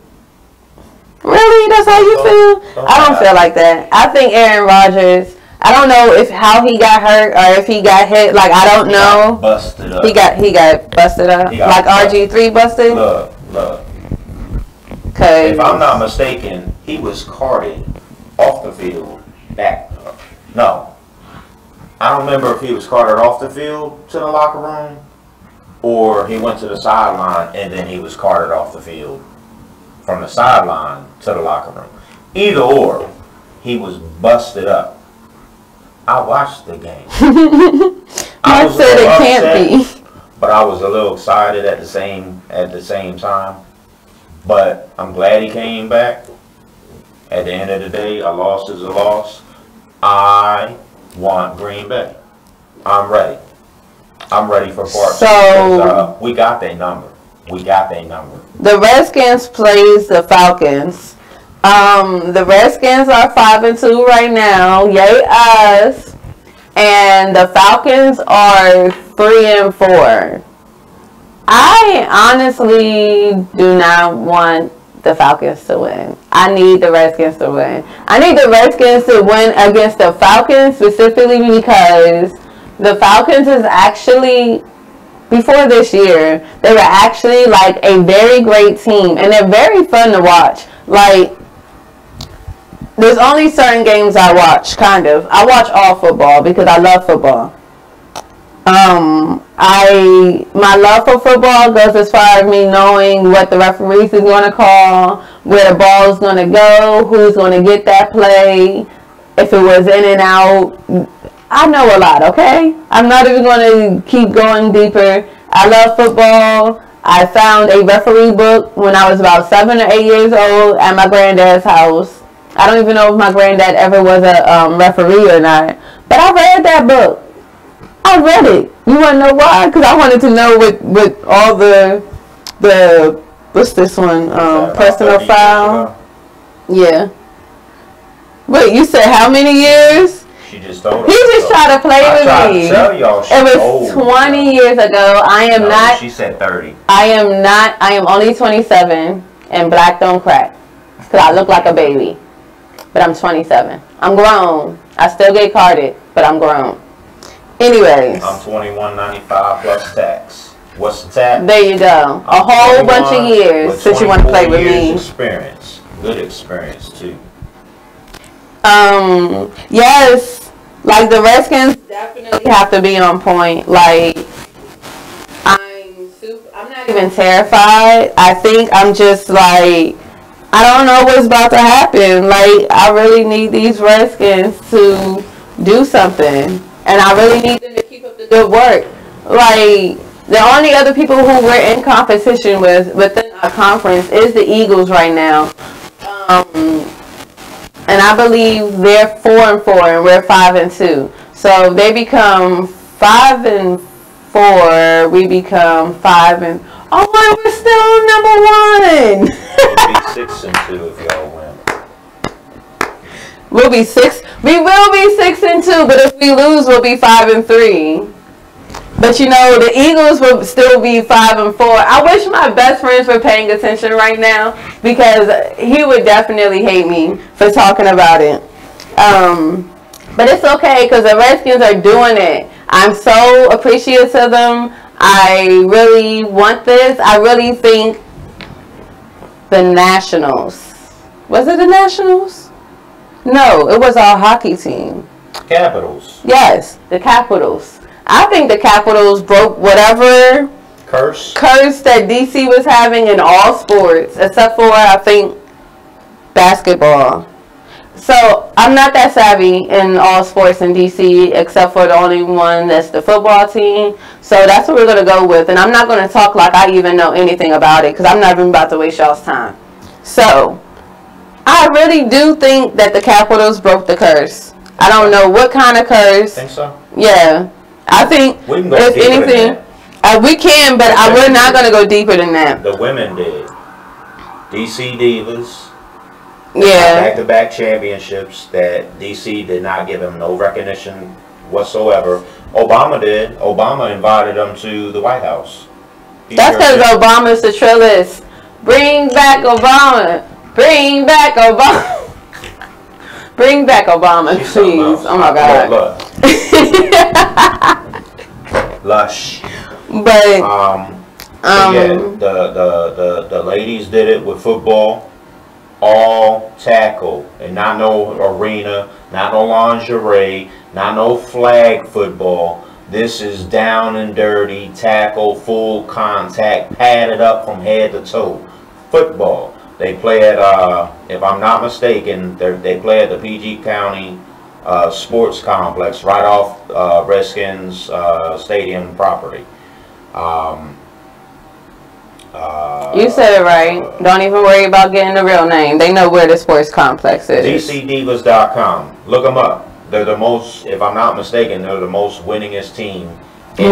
really? That's how you feel? I don't feel like that. I think Aaron Rodgers, I don't know how he got hurt or if he got hit. Like, I don't know. Busted up. He got busted up. Like RG3 busted? Look. If I'm not mistaken, he was carted off the field back. No. I don't remember if he was carted off the field to the locker room or he went to the sideline and then he was carted off the field from the sideline to the locker room. Either or, he was busted up. I watched the game. I was said it can't be. But I was a little excited at the same time. But I'm glad he came back. At the end of the day, a loss is a loss. I want Green Bay. I'm ready. I'm ready for part 2. So we got their number. The Redskins plays the Falcons. The Redskins are 5-2 right now. Yay us. And the Falcons are 3-4. I honestly do not want the Falcons to win. I need the Redskins to win. I need the Redskins to win against the Falcons specifically because the Falcons is actually, before this year, they were actually like a very great team and they're very fun to watch. Like, there's only certain games I watch, kind of. I watch all football because I love football. my love for football goes as far as me knowing what the referees is going to call, where the ball is going to go, who's going to get that play, if it was in and out. I know a lot, okay? I'm not even going to keep going deeper. I love football. I found a referee book when I was about 7 or 8 years old at my granddad's house. I don't even know if my granddad ever was a referee or not, but I read that book. I read it. You want to know why? Because I wanted to know what all the what's this one? Personal foul. Yeah. Wait, you said how many years? She just told He just tried to play with me. To tell y'all it was 20 years ago. I am not. She said 30. I am not. I am only 27, and black don't crack. Because I look like a baby. But I'm 27. I'm grown. I still get carded, but I'm grown. Anyways. I'm $21.95 plus tax. What's the tax? There you go. A whole bunch of years since you want to play with me. Experience. Good experience, too. Yes. Like, the Redskins definitely have to be on point. Like, I'm not even terrified. I think I'm just like, I don't know what's about to happen. Like, I really need these Redskins to do something. And I really need them to keep up the good work. Like, the only other people who we're in competition with within our conference is the Eagles right now. And I believe they're 4-4 and we're 5-2. So if they become 5-4, we become 5 oh, we're still number 1. We'll be 6-2 if y'all win. We'll be 6. We will be 6-2, but if we lose, we'll be 5-3. But you know, the Eagles will still be 5-4. I wish my best friends were paying attention right now because he would definitely hate me for talking about it. But it's okay because the Redskins are doing it. I'm so appreciative of them. I really want this. I really think the Nationals. Was it the Nationals? No, it was our hockey team. Capitals. Yes, the Capitals. I think the Capitals broke whatever curse that DC was having in all sports, except for, I think, basketball. So, I'm not that savvy in all sports in DC, except for the only one that's the football team. So, that's what we're going to go with. And I'm not going to talk like I even know anything about it, because I'm not even about to waste y'all's time. So, I really do think that the Capitals broke the curse. I don't know what kind of curse. Think so? Yeah. I think, if anything, we can, but we're not going to go deeper than that. The women did. DC Divas. Yeah. Back-to-back championships that DC did not give them no recognition whatsoever. Obama did. Obama invited them to the White House. That's because Obama's the trillist. Bring back Obama. Bring back Obama. Bring back Obama, please. Oh my God. Lush. But yeah, the ladies did it with football. All tackle and not no arena, not no lingerie, not no flag football. This is down and dirty tackle, full contact, padded up from head to toe. Football. They play at, if I'm not mistaken, they play at the PG County Sports Complex right off Redskins Stadium property. You said it right. Don't even worry about getting the real name. They know where the sports complex is. DCDivas.com. Look them up. They're the most, if I'm not mistaken, they're the most winningest team in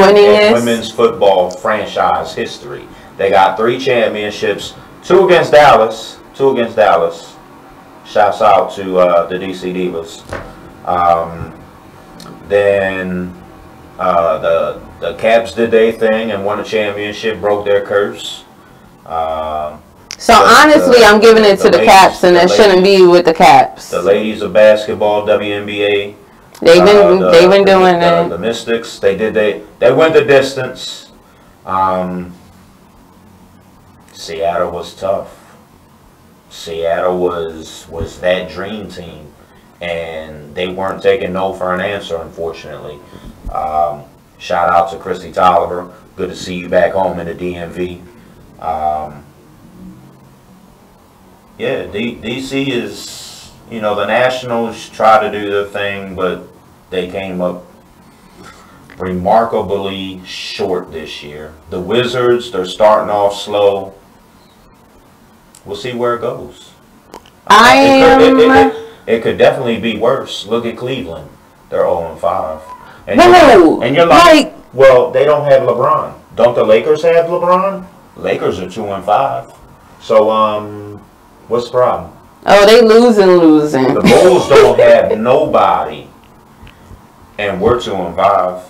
women's football franchise history. They got 3 championships, 2 against Dallas. 2 against Dallas. Shouts out to the DC Divas. Then the Caps did their thing and won a championship, broke their curse. So honestly, I'm giving it to the Caps, and it shouldn't be with the Caps. The ladies of basketball, WNBA. They've been doing it. The Mystics, they went the distance. Seattle was tough. Seattle was that dream team, and they weren't taking no for an answer, unfortunately. Shout out to Christy Tolliver. Good to see you back home in the DMV. Yeah, DC is, you know, the Nationals try to do their thing, but they came up remarkably short this year. The Wizards, they're starting off slow. We'll see where it goes. It could definitely be worse. Look at Cleveland. They're 0-5. And you're like, well, they don't have LeBron. Don't the Lakers have LeBron? Lakers are 2-5. So, what's the problem? Oh, they losing. The Bulls don't have nobody, and we're 2-5.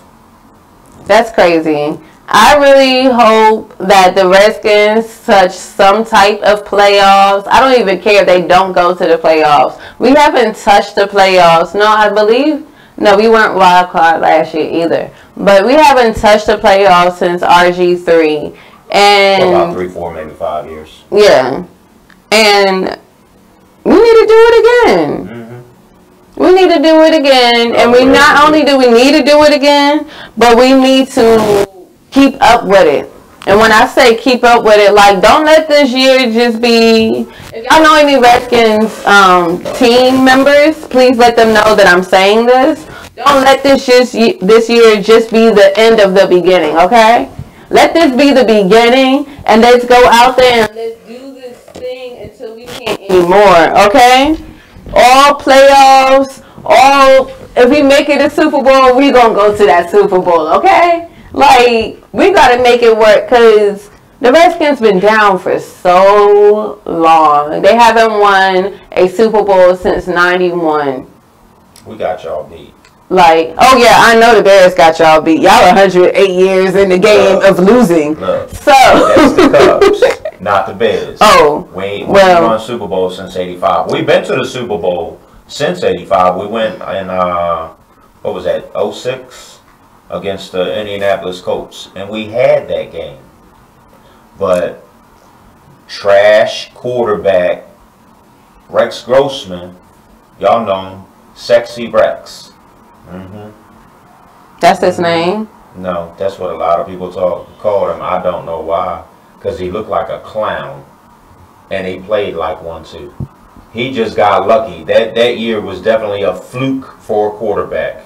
That's crazy. I really hope that the Redskins touch some type of playoffs. I don't even care if they don't go to the playoffs. We haven't touched the playoffs. No, I believe. No, we weren't wild card last year either. But we haven't touched the playoffs since RG3. And about 3, 4, maybe 5 years. Yeah. And we need to do it again. Mm-hmm. We need to do it again. And we not only do we need to do it again, but we need to keep up with it. And when I say keep up with it, like, don't let this year just be... If y'all know any Redskins team members, please let them know that I'm saying this. Don't let this year just be the end of the beginning, okay? Let this be the beginning, and let's go out there and let's do this thing until we can't anymore, okay? All playoffs, if we make it a Super Bowl, we're going to go to that Super Bowl, okay? Like, we got to make it work, because the Redskins been down for so long. They haven't won a Super Bowl since 91. We got y'all beat. Like, oh yeah, I know the Bears got y'all beat. Y'all 108 years in the game of losing. So that's the Cubs, not the Bears. Oh, we won Super Bowl since '85. We've been to the Super Bowl since '85. We went in what was that, 06 against the Indianapolis Colts, and we had that game. But trash quarterback Rex Grossman, y'all know him, Sexy Rex. That's his name? No, that's what a lot of people called him. I don't know why. Because he looked like a clown. And he played like one too. He just got lucky. That year was definitely a fluke for a quarterback.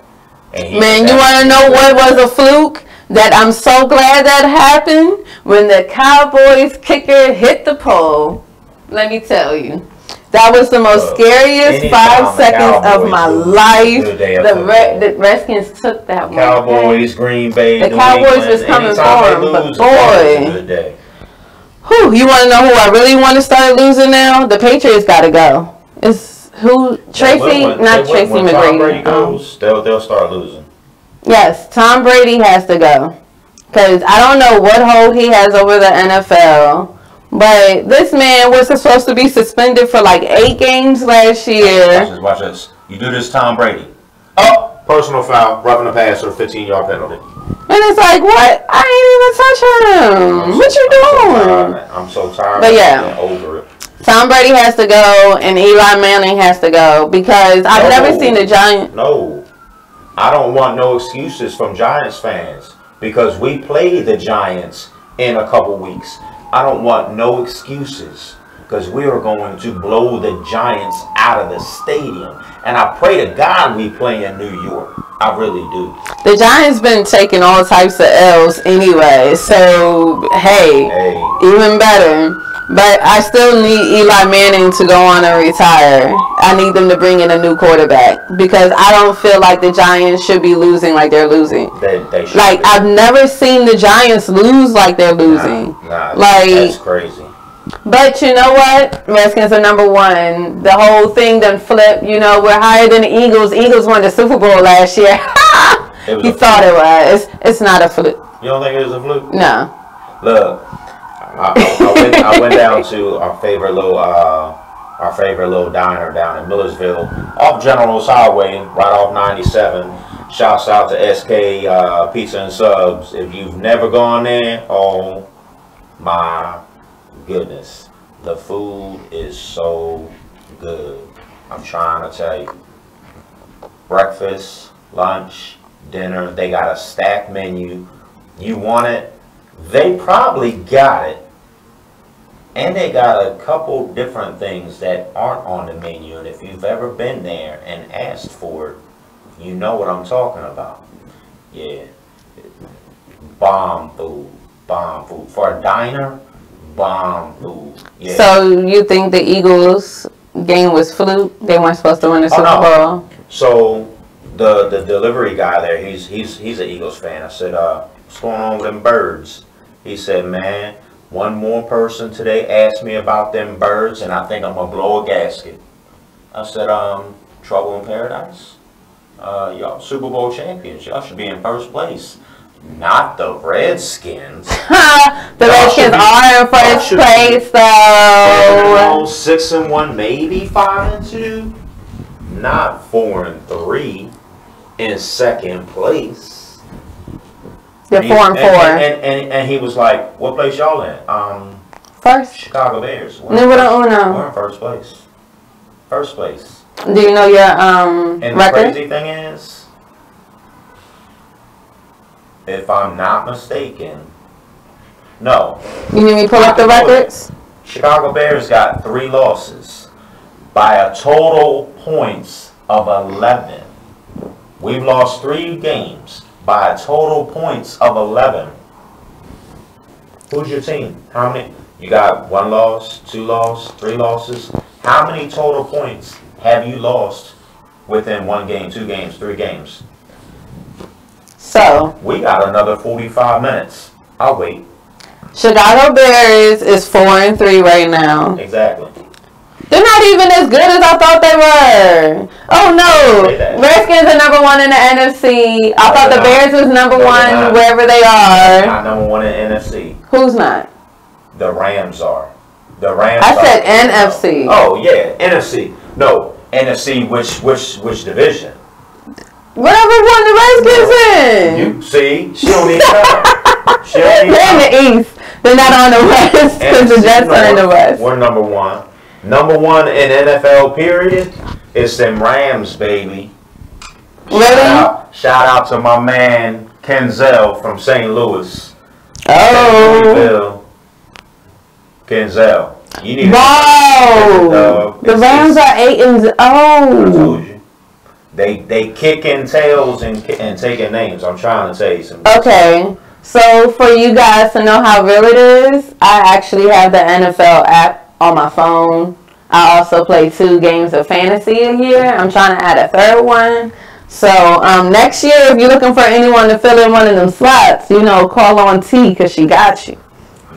And man, you want to know what was a fluke? That I'm so glad that happened when the Cowboys kicker hit the pole. Let me tell you. That was the most scariest 5 seconds of my life. The Redskins took that one. Cowboys, Green Bay, the Cowboys was coming for them, but boy. Whew, you want to know who I really want to start losing now? The Patriots got to go. It's who? Tracy, not Tracy McGrady. Tom Brady goes, they'll start losing. Yes, Tom Brady has to go. Because I don't know what hold he has over the NFL. But this man was supposed to be suspended for like 8 games last year. Watch this. You do this, Tom Brady. Oh, personal foul, roughing the passer, 15-yard penalty. And it's like, what? I ain't even touch him. What you doing? I'm so tired. But yeah, over it. Tom Brady has to go, and Eli Manning has to go because I've never seen the Giants. No, I don't want no excuses from Giants fans because we play the Giants in a couple weeks. I don't want no excuses because we are going to blow the Giants out of the stadium. And I pray to God we play in New York. I really do. The Giants been taking all types of L's anyway. So, hey, even better. But I still need Eli Manning to go on and retire. I need them to bring in a new quarterback because I don't feel like the Giants should be losing like they're losing. They should like, I've never seen the Giants lose like they're losing. Like, that's crazy. But you know what? Redskins are #1. The whole thing done flipped. You know, we're higher than the Eagles. Eagles won the Super Bowl last year. You thought it was. It's not a fluke. You don't think it was a fluke? No. Look, I went down to our favorite little diner down in Millersville, off General's Highway, right off 97. Shouts out to SK Pizza and Subs. If you've never gone there, oh my goodness, the food is so good. I'm trying to tell you. Breakfast, lunch, dinner. They got a stacked menu. You want it? They probably got it. And they got a couple different things that aren't on the menu. And if you've ever been there and asked for it, you know what I'm talking about. Yeah. Bomb food. Bomb food. For a diner, bomb food. Yeah. So you think the Eagles game was fluke? They weren't supposed to win the Super Bowl? So the delivery guy there, he's an Eagles fan. I said, what's going on with them birds? He said, man, one more person today asked me about them birds, and I think I'm gonna blow a gasket. I said, trouble in paradise? Y'all Super Bowl champions. Y'all should be in first place. Not the Redskins. The Redskins are in first place, though. 6-1, maybe 5-2. Not 4-3 in second place. They're 4-4. And he was like, "What place y'all in?" First. Chicago Bears. We're in first place. First place. Do you know your And the record? crazy thing is, if I'm not mistaken, no. You need me to pull up the records? Chicago Bears got 3 losses by a total points of 11. We've lost 3 games by a total points of 11. Who's your team? How many? You got 1 loss, 2 losses, 3 losses. How many total points have you lost within 1 game, 2 games, 3 games? So we got another 45 minutes. I'll wait. Chicago Bears is 4-3 right now. Exactly. They're not even as good as I thought they were. Oh no, Redskins are number 1 in the NFC. I thought the Bears was number 1 wherever they are. Not number 1 in NFC. Who's not? The Rams are. The Rams. I said NFC. Oh yeah, NFC. No, NFC. Which division? Whatever one the Redskins in. You see, she don't even know. They're in the East. They're not on the West because the Jets are in the West. We're number 1. Number 1 in NFL period is them Rams, baby. Really? Shout out to my man Kenzel from St. Louis. Oh. Kenzel. You need the Rams are 8-0. I told you. They kicking tails and taking names. I'm trying to tell you something. Okay. So for you guys to know how real it is, I actually have the NFL app on my phone. I also play 2 games of fantasy a year. I'm trying to add a 3rd one. So next year, if you're looking for anyone to fill in one of them slots, call on T because she got you.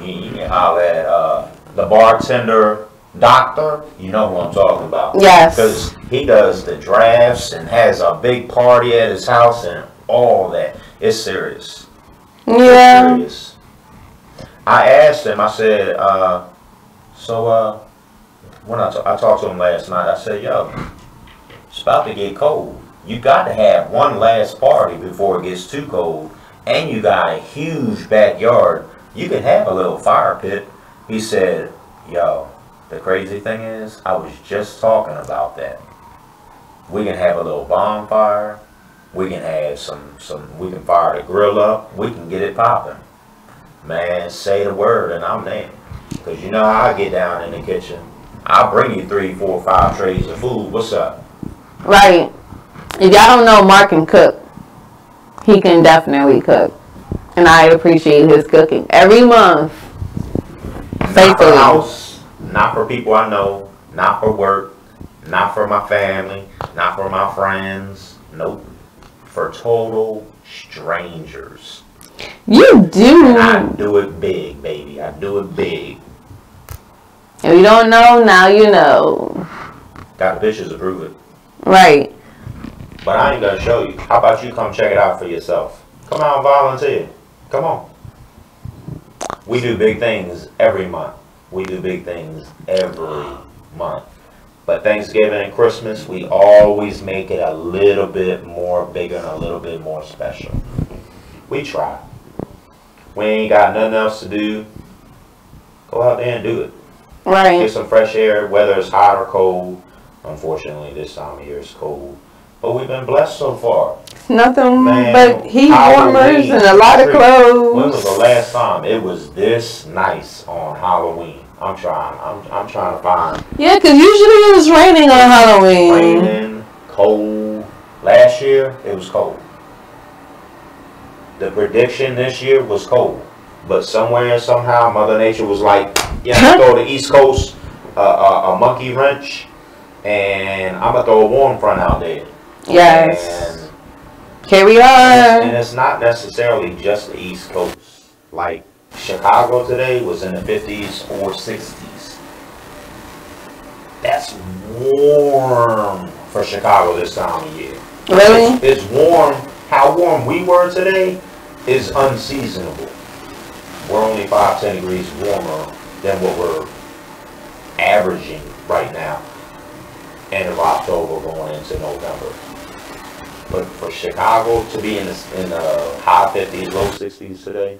You can holler at the bartender doctor. You know who I'm talking about. Yes. Because he does the drafts and has a big party at his house and all that. It's serious. Yeah. It's serious. I asked him, I said, when I talked to him last night, I said, yo, it's about to get cold. You got to have one last party before it gets too cold. And you got a huge backyard. You can have a little fire pit. He said, yo, the crazy thing is, I was just talking about that. We can have a little bonfire. We can have we can fire the grill up. We can get it popping. Man, say the word and I'm there. Because you know how I get down in the kitchen. I'll bring you 3, 4, 5 trays of food. What's up? Right. If y'all don't know, Mark can cook. He can definitely cook. And I appreciate his cooking. Every month. Not for house, not for people I know, not for work, not for my family, not for my friends. Nope. For total strangers. You do. And I do it big, baby. I do it big. If you don't know, now you know. Got the pictures to prove it. Right. But I ain't gonna show you. How about you come check it out for yourself? Come out and volunteer. Come on. We do big things every month. We do big things every month. But Thanksgiving and Christmas, we always make it a little bit more bigger and a little bit more special. We try. We ain't got nothing else to do. Go out there and do it. Right. Get some fresh air, whether it's hot or cold. Unfortunately, this time of year it's cold. But we've been blessed so far. Nothing Man, but heat warmers and a lot of clothes. When was the last time it was this nice on Halloween? I'm trying to find. Yeah, because usually it was raining on Halloween. Raining, cold. Last year, it was cold. The prediction this year was cold. But somewhere, somehow, Mother Nature was like, yeah, throw the East Coast a monkey wrench, and I'm going to throw a warm front out there. Yes. And here we are. And it's not necessarily just the East Coast. Like, Chicago today was in the 50s or 60s. That's warm for Chicago this time of year. Really? It's warm. How warm we were today is unseasonable. We're only 5-10 degrees warmer than what we're averaging right now. End of October going into November. But for Chicago to be in the high 50s, low 60s today,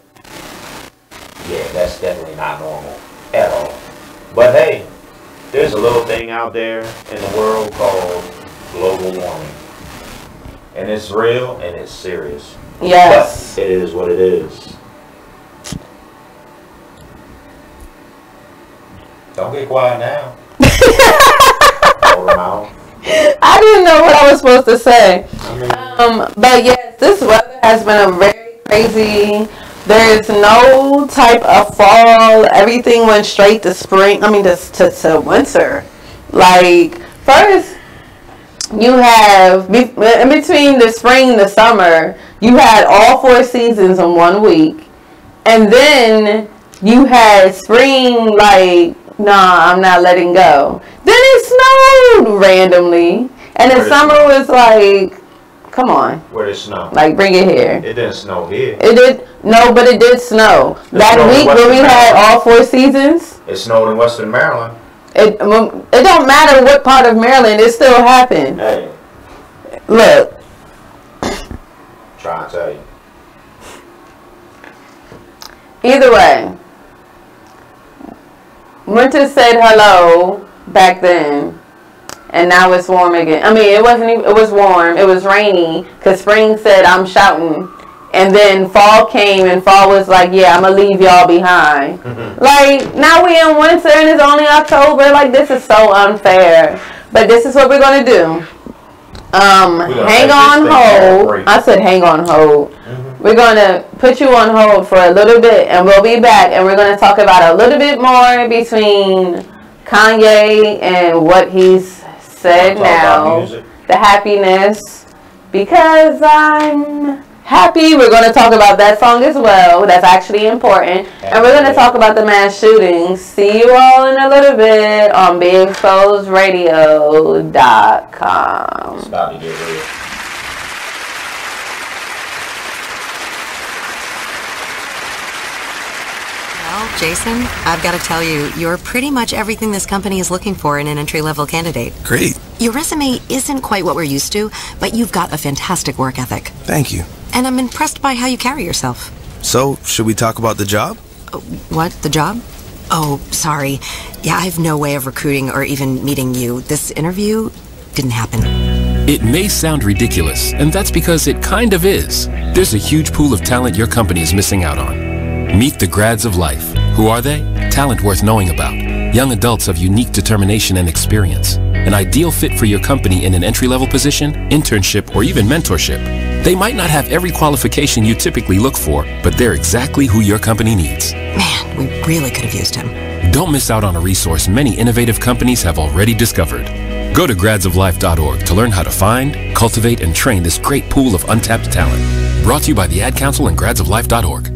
yeah, that's definitely not normal at all. But hey, there's a little thing out there in the world called global warming. And it's real and it's serious. Yes. But it is what it is. Don't get quiet now. I didn't know what I was supposed to say. But yes, this weather has been a very crazy. There's no type of fall. Everything went straight to spring. I mean, to winter. Like, first, you have, in between the spring and the summer, you had all 4 seasons in 1 week. And then you had spring, like, nah, I'm not letting go. Then it snowed randomly. And the summer was like, come on. Where did it snow? Like, bring it here. It didn't snow here. It did. No, but it did snow. That week when we had all 4 seasons. It snowed in Western Maryland. It don't matter what part of Maryland, it still happened. Hey. Look. Trying to tell you. Either way. Winter said hello back then. And now it's warm again. I mean, it wasn't even, it was warm. It was rainy. Because spring said, I'm shouting. And then fall came and fall was like, yeah, I'm going to leave y'all behind. Like, now we in winter and it's only October. Like, this is so unfair. But this is what we're going to do. Hang on hold. I said hang on hold. We're going to put you on hold for a little bit and we'll be back. And we're going to talk about a little bit more between Kanye and what he's said now. The happiness. Because I'm happy. We're going to talk about that song as well. That's actually important. And we're going to talk about the mass shootings. See you all in a little bit on BeExposedRadio.com. It's about to get real. Well, Jason, I've got to tell you, you're pretty much everything this company is looking for in an entry-level candidate. Great. Your resume isn't quite what we're used to, but you've got a fantastic work ethic. Thank you. And I'm impressed by how you carry yourself. So, should we talk about the job? What? The job? Oh, sorry. Yeah, I have no way of recruiting or even meeting you. This interview didn't happen. It may sound ridiculous, and that's because it kind of is. There's a huge pool of talent your company is missing out on. Meet the grads of life. Who are they? Talent worth knowing about. Young adults of unique determination and experience. An ideal fit for your company in an entry-level position, internship, or even mentorship. They might not have every qualification you typically look for, but they're exactly who your company needs. Man, we really could have used him. Don't miss out on a resource many innovative companies have already discovered. Go to gradsoflife.org to learn how to find, cultivate, and train this great pool of untapped talent. Brought to you by the Ad Council and gradsoflife.org.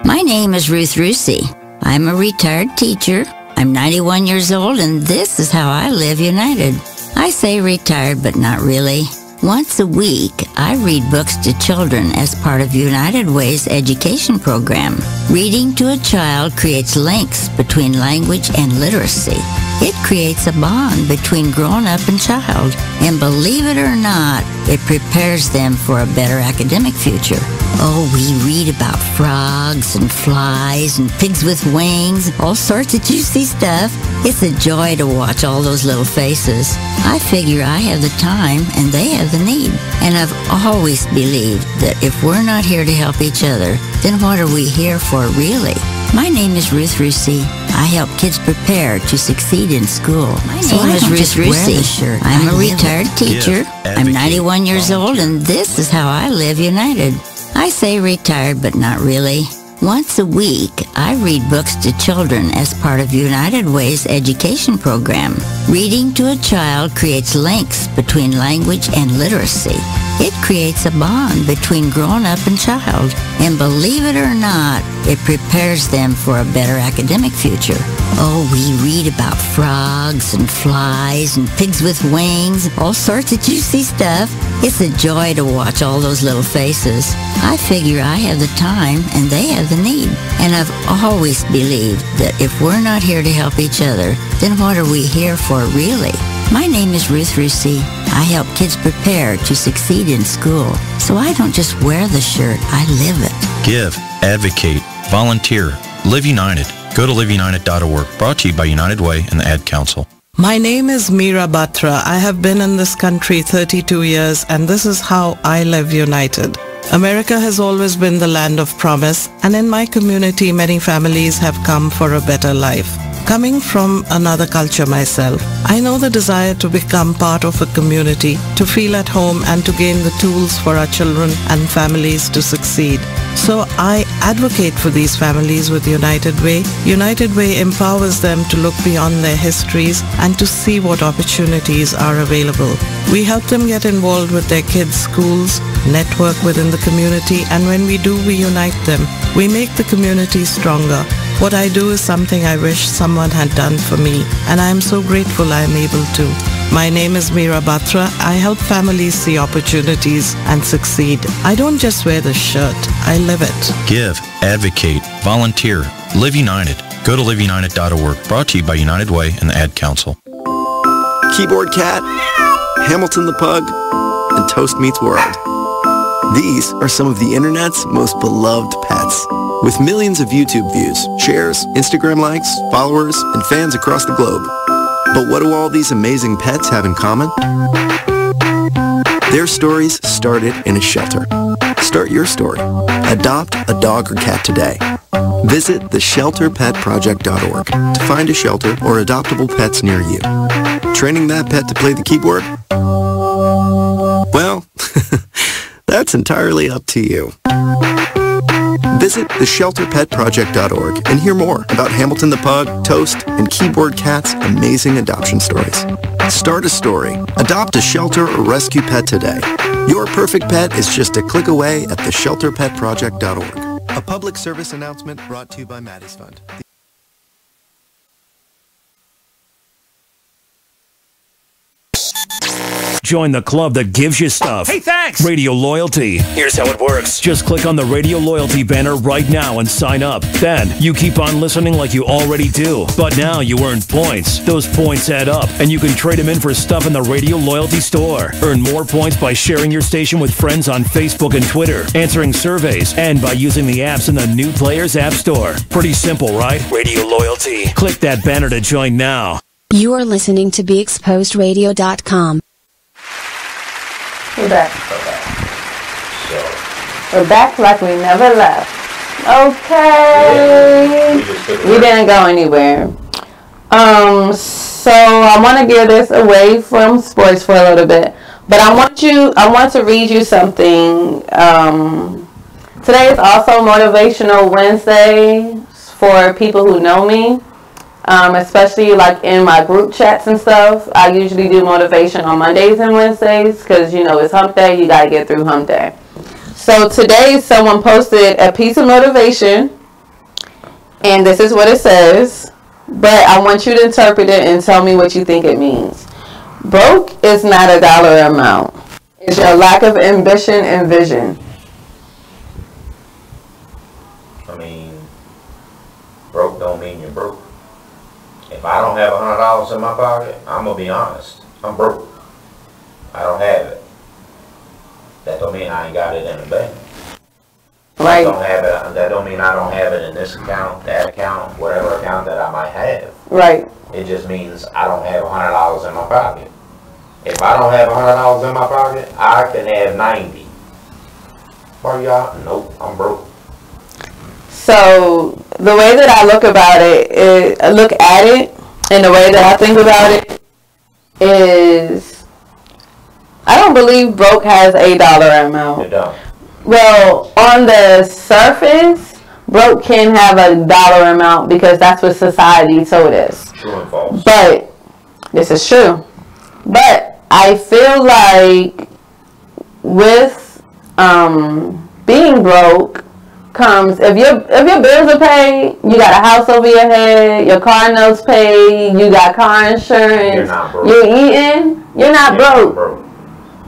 My name is Ruth Rusi. I'm a retired teacher. I'm 91 years old, and this is how I live United. I say retired, but not really. Once a week, I read books to children as part of United Way's education program. Reading to a child creates links between language and literacy. It creates a bond between grown-up and child. And believe it or not, it prepares them for a better academic future. Oh, we read about frogs and flies and pigs with wings, all sorts of juicy stuff. It's a joy to watch all those little faces. I figure I have the time and they have the need. And I've always believed that if we're not here to help each other, then what are we here for really? My name is Ruth Rusey. I help kids prepare to succeed in school. My name is Ruth Rusey. I'm a retired teacher. I'm 91 years old, and this is how I live united. I say retired, but not really. Once a week, I read books to children as part of United Way's education program. Reading to a child creates links between language and literacy. It creates a bond between grown-up and child. And believe it or not, it prepares them for a better academic future. Oh, we read about frogs and flies and pigs with wings, all sorts of juicy stuff. It's a joy to watch all those little faces. I figure I have the time and they have the need. And I've always believed that if we're not here to help each other, then what are we here for really? My name is Ruth Rusey. I help kids prepare to succeed in school. So I don't just wear the shirt, I live it. Give, advocate, volunteer, live united. Go to liveunited.org. Brought to you by United Way and the Ad Council. My name is Meera Batra. I have been in this country 32 years, and this is how I live united. America has always been the land of promise, and in my community many families have come for a better life. Coming from another culture myself, I know the desire to become part of a community, to feel at home and to gain the tools for our children and families to succeed. So I advocate for these families with United Way. United Way empowers them to look beyond their histories and to see what opportunities are available. We help them get involved with their kids' schools, network within the community, and when we do, we unite them. We make the community stronger. What I do is something I wish someone had done for me, and I am so grateful I am able to. My name is Meera Batra. I help families see opportunities and succeed. I don't just wear the shirt, I live it. Give, advocate, volunteer, live united. Go to liveunited.org. Brought to you by United Way and the Ad Council. Keyboard Cat, Hamilton the Pug, and Toast Meets World. These are some of the internet's most beloved pets. With millions of YouTube views, shares, Instagram likes, followers, and fans across the globe. But what do all these amazing pets have in common? Their stories started in a shelter. Start your story. Adopt a dog or cat today. Visit theshelterpetproject.org to find a shelter or adoptable pets near you. Training that pet to play the keyboard? Well, that's entirely up to you. Visit theshelterpetproject.org and hear more about Hamilton the Pug, Toast, and Keyboard Cat's amazing adoption stories. Start a story, adopt a shelter or rescue pet today. Your perfect pet is just a click away at theshelterpetproject.org. A public service announcement brought to you by Maddie's Fund. Join the club that gives you stuff. Hey, thanks! Radio Loyalty. Here's how it works. Just click on the Radio Loyalty banner right now and sign up. Then, you keep on listening like you already do. But now you earn points. Those points add up, and you can trade them in for stuff in the Radio Loyalty store. Earn more points by sharing your station with friends on Facebook and Twitter, answering surveys, and by using the apps in the New Players App Store. Pretty simple, right? Radio Loyalty. Click that banner to join now. You are listening to BeExposedRadio.com. We're back. We're back like we never left. Okay. We didn't go anywhere. So I want to gear this away from sports for a little bit. But I want to read you something. Today is also Motivational Wednesday for people who know me. Especially like in my group chats and stuff. I usually do motivation on Mondays and Wednesdays because, you know, it's hump day. You got to get through hump day. So today someone posted a piece of motivation and this is what it says. But I want you to interpret it and tell me what you think it means. Broke is not a dollar amount. It's your lack of ambition and vision. I mean, broke don't mean you're broke. If I don't have $100 in my pocket, I'm going to be honest. I'm broke. I don't have it. That don't mean I ain't got it in the bank. Right. That don't mean I don't have it in this account, that account, whatever account that I might have. Right. It just means I don't have $100 in my pocket. If I don't have $100 in my pocket, I can have 90. Why y'all? Nope, I'm broke. So the way that I look at it, and the way that I think about it is, I don't believe broke has a dollar amount. It don't. Well, on the surface, broke can have a dollar amount because that's what society told us. True and false. But this is true. But I feel like with being broke comes, if your bills are paid, you got a house over your head, your car notes paid, you got car insurance, You're not broke. you're eating, you're not broke.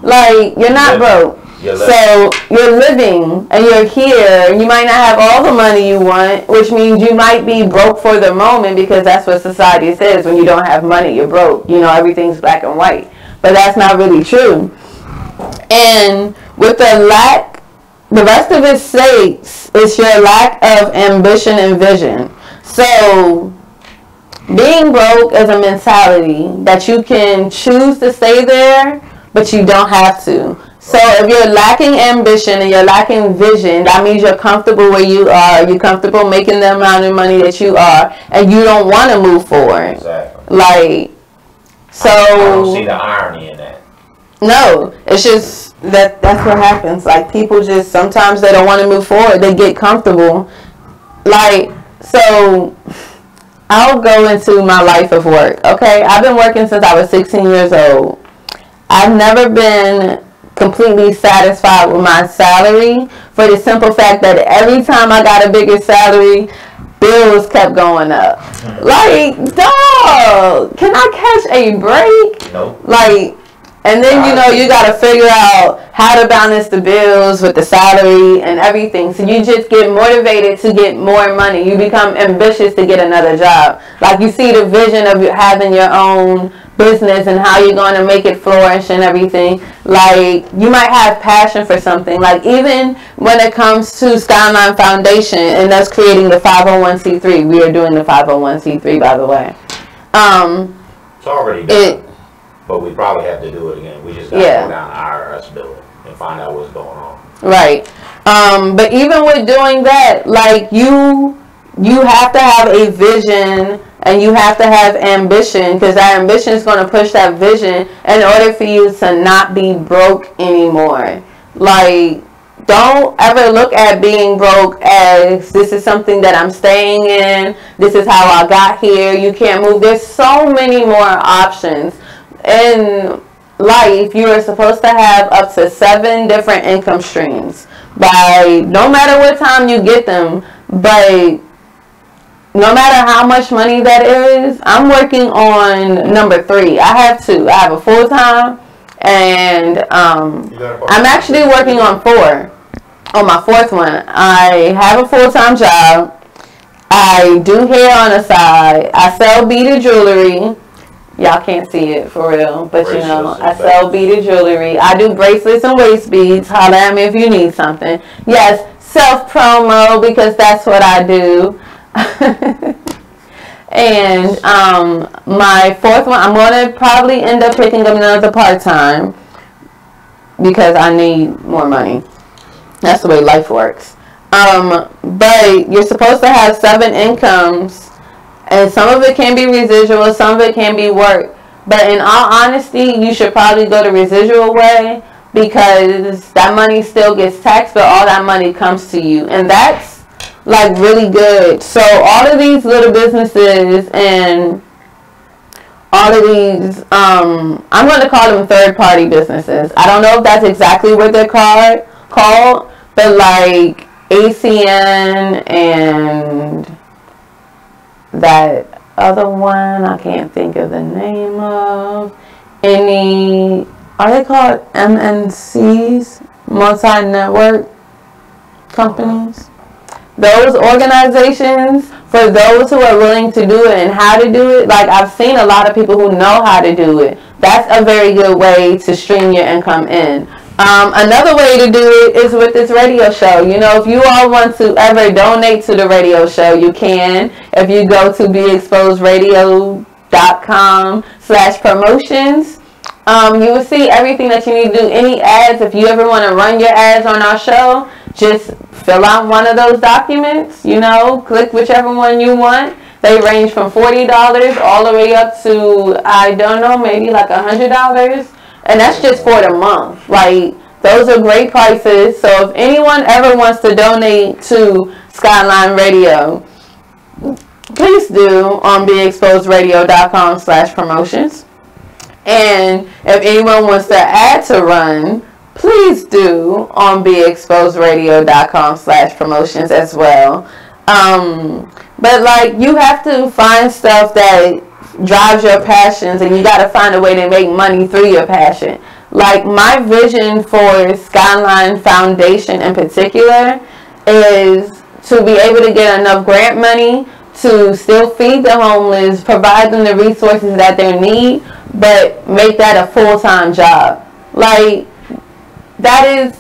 Like, you're not broke. So you're living and you're here. You might not have all the money you want, which means you might be broke for the moment because that's what society says. When you don't have money, you're broke. You know, everything's black and white. But that's not really true. And with the rest of it states, it's your lack of ambition and vision. So being broke is a mentality that you can choose to stay there, but you don't have to. So if you're lacking ambition and you're lacking vision, that means you're comfortable where you are. You're comfortable making the amount of money that you are, and you don't want to move forward. Exactly. Like, so I don't see the irony in that. No, it's just that's what happens. Like, people just, sometimes they don't want to move forward. They get comfortable. Like, so I'll go into my life of work. Okay, I've been working since I was 16 years old. I've never been completely satisfied with my salary for the simple fact that every time I got a bigger salary, bills kept going up. Like, dog, can I catch a break? Nope. Like, and then, you know, you got to figure out how to balance the bills with the salary and everything. So you just get motivated to get more money. You become ambitious to get another job. Like, you see the vision of having your own business and how you're going to make it flourish and everything. Like, you might have passion for something. Like, even when it comes to Skylyne Foundation and us creating the 501c3, we are doing the 501c3, by the way. It's already done, but we probably have to do it again. We just got to go down the IRS bill and find out what's going on. Right. But even with doing that, like, you have to have a vision and you have to have ambition, because that ambition is going to push that vision in order for you to not be broke anymore. Like, don't ever look at being broke as this is something that I'm staying in. This is how I got here. You can't move. There's so many more options. In life, you are supposed to have up to 7 different income streams by no matter what time you get them, but no matter how much money that is. I'm working on number 3. I have 2. I have a full-time, and I'm actually working on 4. On my 4th one, I have a full-time job. I do hair on the side. I sell beaded jewelry. Y'all can't see it for real, but you know, I sell beaded jewelry. I do bracelets and waist beads. Holler at me if you need something. Yes, self-promo, because that's what I do. And my 4th one, I'm going to probably end up picking up another part-time because I need more money. That's the way life works. But you're supposed to have 7 incomes, and some of it can be residual, some of it can be work. But in all honesty, you should probably go the residual way, because that money still gets taxed, but all that money comes to you. And that's like really good. So all of these little businesses and all of these, I'm going to call them third-party businesses. I don't know if that's exactly what they're called, but like ACN and that other one, I can't think of the name of. Are they called MNCs? Multi-network companies? Those organizations, for those who are willing to do it and how to do it, like I've seen a lot of people who know how to do it. That's a very good way to stream your income in. Another way to do it is with this radio show. You know, if you all want to ever donate to the radio show, you can. If you go to beexposedradio.com/promotions, you will see everything that you need to do. Any ads, if you ever want to run your ads on our show, just fill out one of those documents, you know, click whichever one you want. They range from $40 all the way up to, I don't know, maybe like $100. And that's just for the month. Like, those are great prices. So if anyone ever wants to donate to Skylyne Radio, please do on beexposedradio.com/promotions. And if anyone wants to add to run, please do on beexposedradio.com/promotions as well. But like, you have to find stuff that drives your passions, and you got to find a way to make money through your passion. Like, my vision for Skylyne Foundation in particular is to be able to get enough grant money to still feed the homeless, provide them the resources that they need, but make that a full-time job. Like, that is,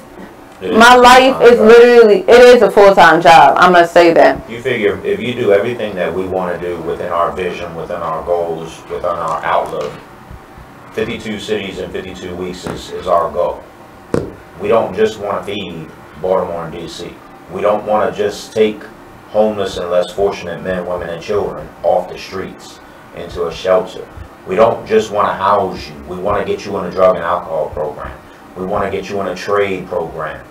my life is literally, it is a full-time job. I must say that. You figure if you do everything that we want to do within our vision, within our goals, within our outlook, 52 cities in 52 weeks is our goal. We don't just want to feed Baltimore and D.C. We don't want to just take homeless and less fortunate men, women, and children off the streets into a shelter. We don't just want to house you. We want to get you in a drug and alcohol program. We want to get you in a trade program.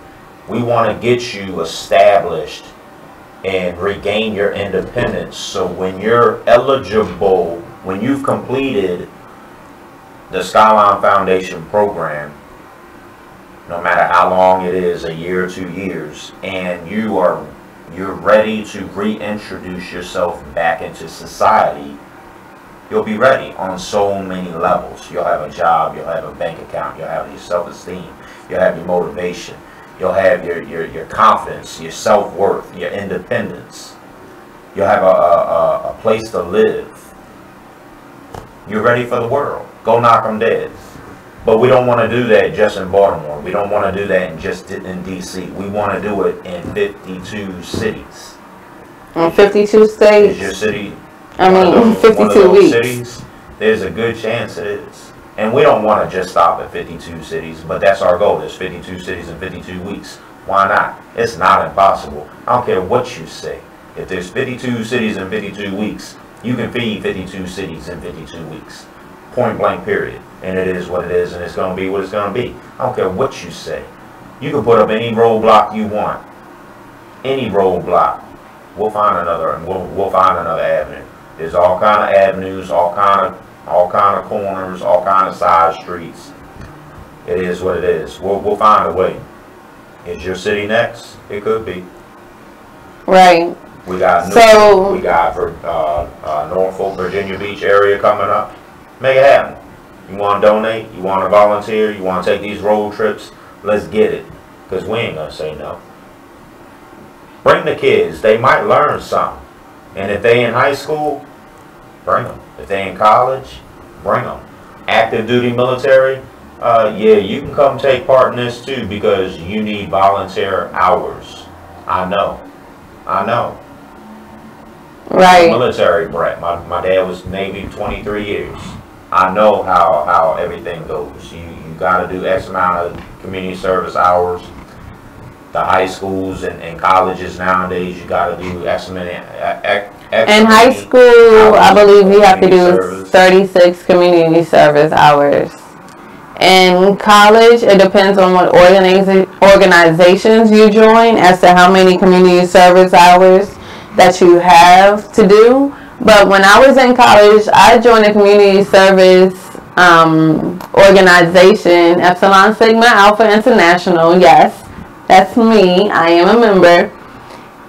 We want to get you established and regain your independence. So when you're eligible, when you've completed the Skylyne Foundation program, no matter how long it is, a year or 2 years, and you're ready to reintroduce yourself back into society, you'll be ready on so many levels. You'll have a job, you'll have a bank account, you'll have your self-esteem, you'll have your motivation, you'll have your confidence, your self-worth, your independence. You'll have a place to live. You're ready for the world. Go knock them dead. But we don't want to do that just in Baltimore. We don't want to do that just in D.C. We want to do it in 52 cities. In 52 states? Is your city... I mean, 52 weeks. Cities, there's a good chance it is. And we don't want to just stop at 52 cities, but that's our goal. There's 52 cities in 52 weeks. Why not? It's not impossible. I don't care what you say. If there's 52 cities in 52 weeks, you can feed 52 cities in 52 weeks. Point blank period. And it is what it is, and it's going to be what it's going to be. I don't care what you say. You can put up any roadblock you want. Any roadblock. We'll find another, and we'll find another avenue. There's all kind of avenues, all kind of corners, all kind of side streets. It is what it is. We'll find a way. Is your city next? It could be. Right. We got Norfolk, Virginia Beach area coming up. Make it happen. You want to donate? You want to volunteer? You want to take these road trips? Let's get it. Because we ain't going to say no. Bring the kids. They might learn something. And if they in high school, bring them. If they in college, bring them. Active duty military, yeah, you can come take part in this too, because you need volunteer hours. I know. Right. I'm a military brat. My dad was Navy 23 years. I know how everything goes. You got to do X amount of community service hours. The high schools and colleges nowadays, you got to do X amount. In high school, I believe you have to do 36 community service hours. In college, it depends on what organizations you join as to how many community service hours that you have to do. But when I was in college, I joined a community service organization, Epsilon Sigma Alpha International. Yes, that's me. I am a member.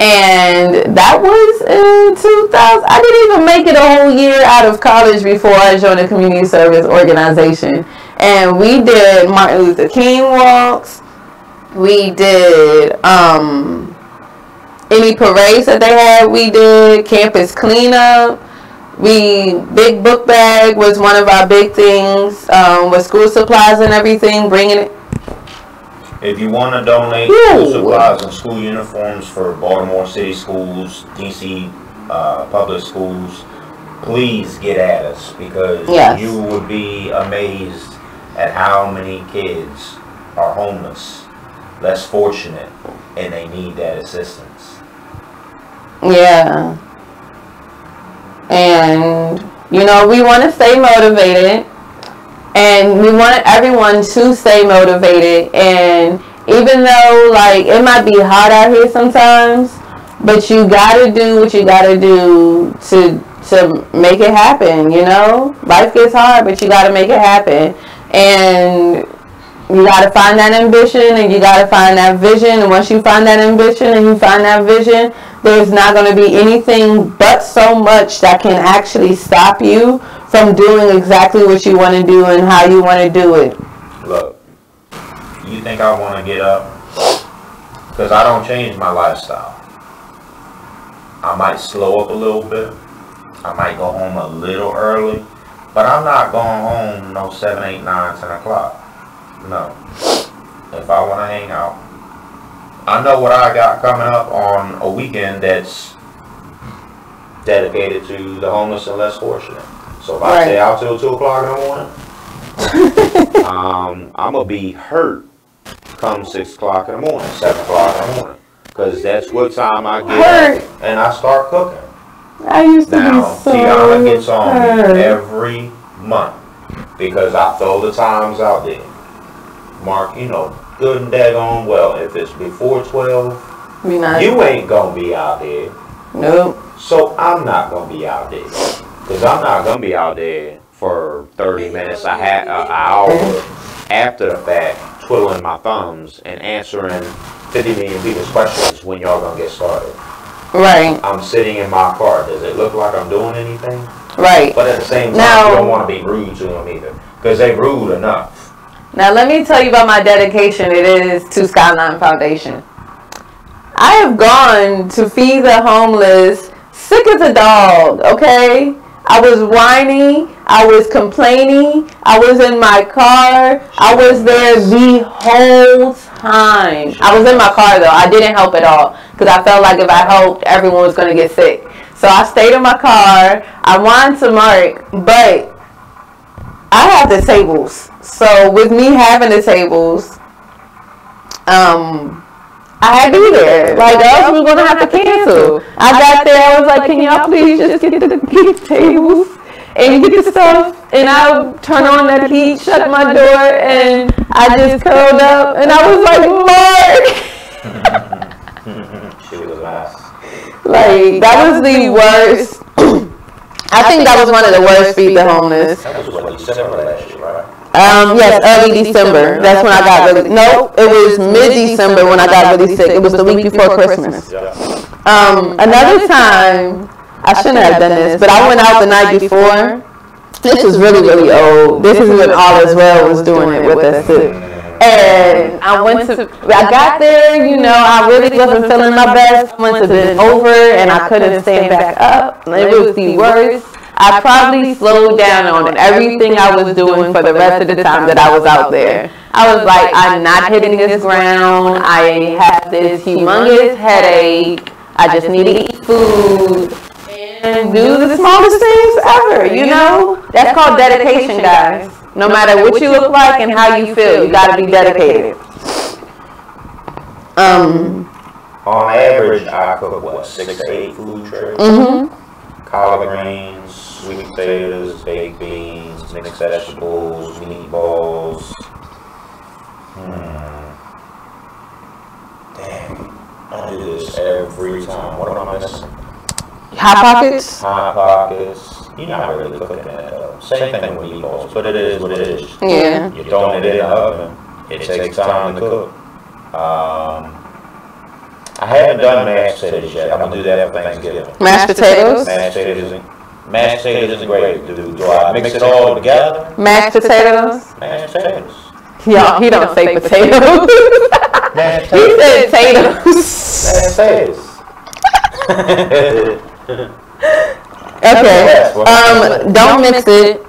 And that was in 2000. I didn't even make it a whole year out of college before I joined a community service organization. And we did Martin Luther King walks. We did any parades that they had. We did campus cleanup. Big book bag was one of our big things with school supplies and everything. Bringing it. If you want to donate school supplies and school uniforms for Baltimore City schools, DC public schools, please get at us, because you would be amazed at how many kids are homeless, less fortunate, and they need that assistance. Yeah. And, you know, we want to stay motivated. And we want everyone to stay motivated. And even though, like, it might be hot out here sometimes, but you gotta do what you gotta do to make it happen, you know? Life gets hard, but you gotta make it happen. And you gotta find that ambition, and you gotta find that vision. And once you find that ambition and you find that vision, there's not gonna be anything but so much that can actually stop you from doing exactly what you want to do and how you want to do it. Look, you think I want to get up? Because I don't change my lifestyle. I might slow up a little bit. I might go home a little early. But I'm not going home no 7, 8, 9, 10 o'clock. No. If I want to hang out. I know what I got coming up on a weekend that's dedicated to the homeless and less fortunate. So if I stay out till 2 o'clock in the morning, I'm going to be hurt come 6 o'clock in the morning, 7 o'clock in the morning. Because that's what time I get up and I start cooking. I used to now, be so Tiana gets on me every month because I throw the times out there. Mark, you know, good and daggone well, if it's before 12, you ain't going to be out there. Nope. So I'm not going to be out there. Because I'm not going to be out there for 30 minutes, an hour after the fact, twiddling my thumbs and answering 50 million people's questions when y'all going to get started. Right. I'm sitting in my car. Does it look like I'm doing anything? Right. But at the same time, you don't want to be rude to them either. Because they rude enough. Now, let me tell you about my dedication. It is to Skylyne Foundation. I have gone to feed the homeless sick as a dog, okay? I was whiny, I was complaining, I was in my car, I was there the whole time. I was in my car though, I didn't help at all, because I felt like if I helped, everyone was going to get sick. So I stayed in my car, I wanted to Mark, but I have the tables. So with me having the tables, I had to be there. Like, else we were going to have to cancel. I got there, I was like, can y'all please just get the tables and get the stuff? And I turn on that heat, shut my door, and I just curled up, and I was like, Mark! She was nice. Like, that was the worst. I think that was one of the worst feed the homeless. That was what, December last year, right? Yes, early December. That's when I got really, no, it was mid-December when I got really sick. It was the week before Christmas. Another time, I shouldn't have done this, but I went out the night before. This was really, really old. This is when All Is Well was doing it with us too. And I got there, you know, I really wasn't feeling my best. I went to bed over and I couldn't stand back up. It was the worst. I probably slowed down on everything I was doing for the rest of the time that I was out there. I was like, I'm not hitting this ground. I have this humongous headache. I just need to eat food and do the smallest things ever, you know? That's called dedication, guys. No matter what you look like and how you feel, you gotta be dedicated. On average, I cook, what, 6 to 8 food trays? Collard greens, sweet potatoes, baked beans, mixed vegetables, meatballs. Damn, I do this every time. What am I missing? Hot Pockets? Hot Pockets. You're not really cooking that though. Same thing with meatballs, but it is what it is. Yeah. You're throwing it in the oven. It takes time to cook. I haven't done mashed potatoes yet. I'm gonna do that for Thanksgiving. Mashed potatoes? Mashed potatoes isn't great. Do I mix it all together? Mashed potatoes? Mashed potatoes. Y'all, he don't say potatoes. He said potatoes. Mashed potatoes. Okay. Don't mix it.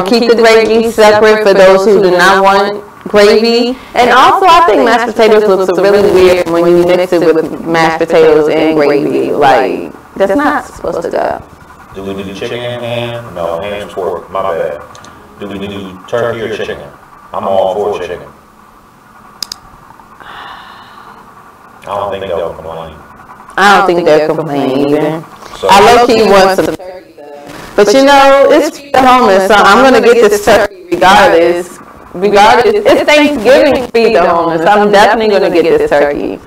Keep the gravy separate for those who do not want gravy. And also, I think mashed potatoes looks really weird when you mix it with mashed potatoes and gravy. Like, that's not supposed to go. Do we do chicken and ham? No, ham's pork. My bad. Do we do turkey or chicken? I'm all for chicken. I don't think they'll complain. I don't think they'll complain either. So, I low-key want some turkey though. But you know, it's the homeless, so I'm going to get this turkey regardless. It's Thanksgiving, feed the homeless. I'm definitely going to get this turkey.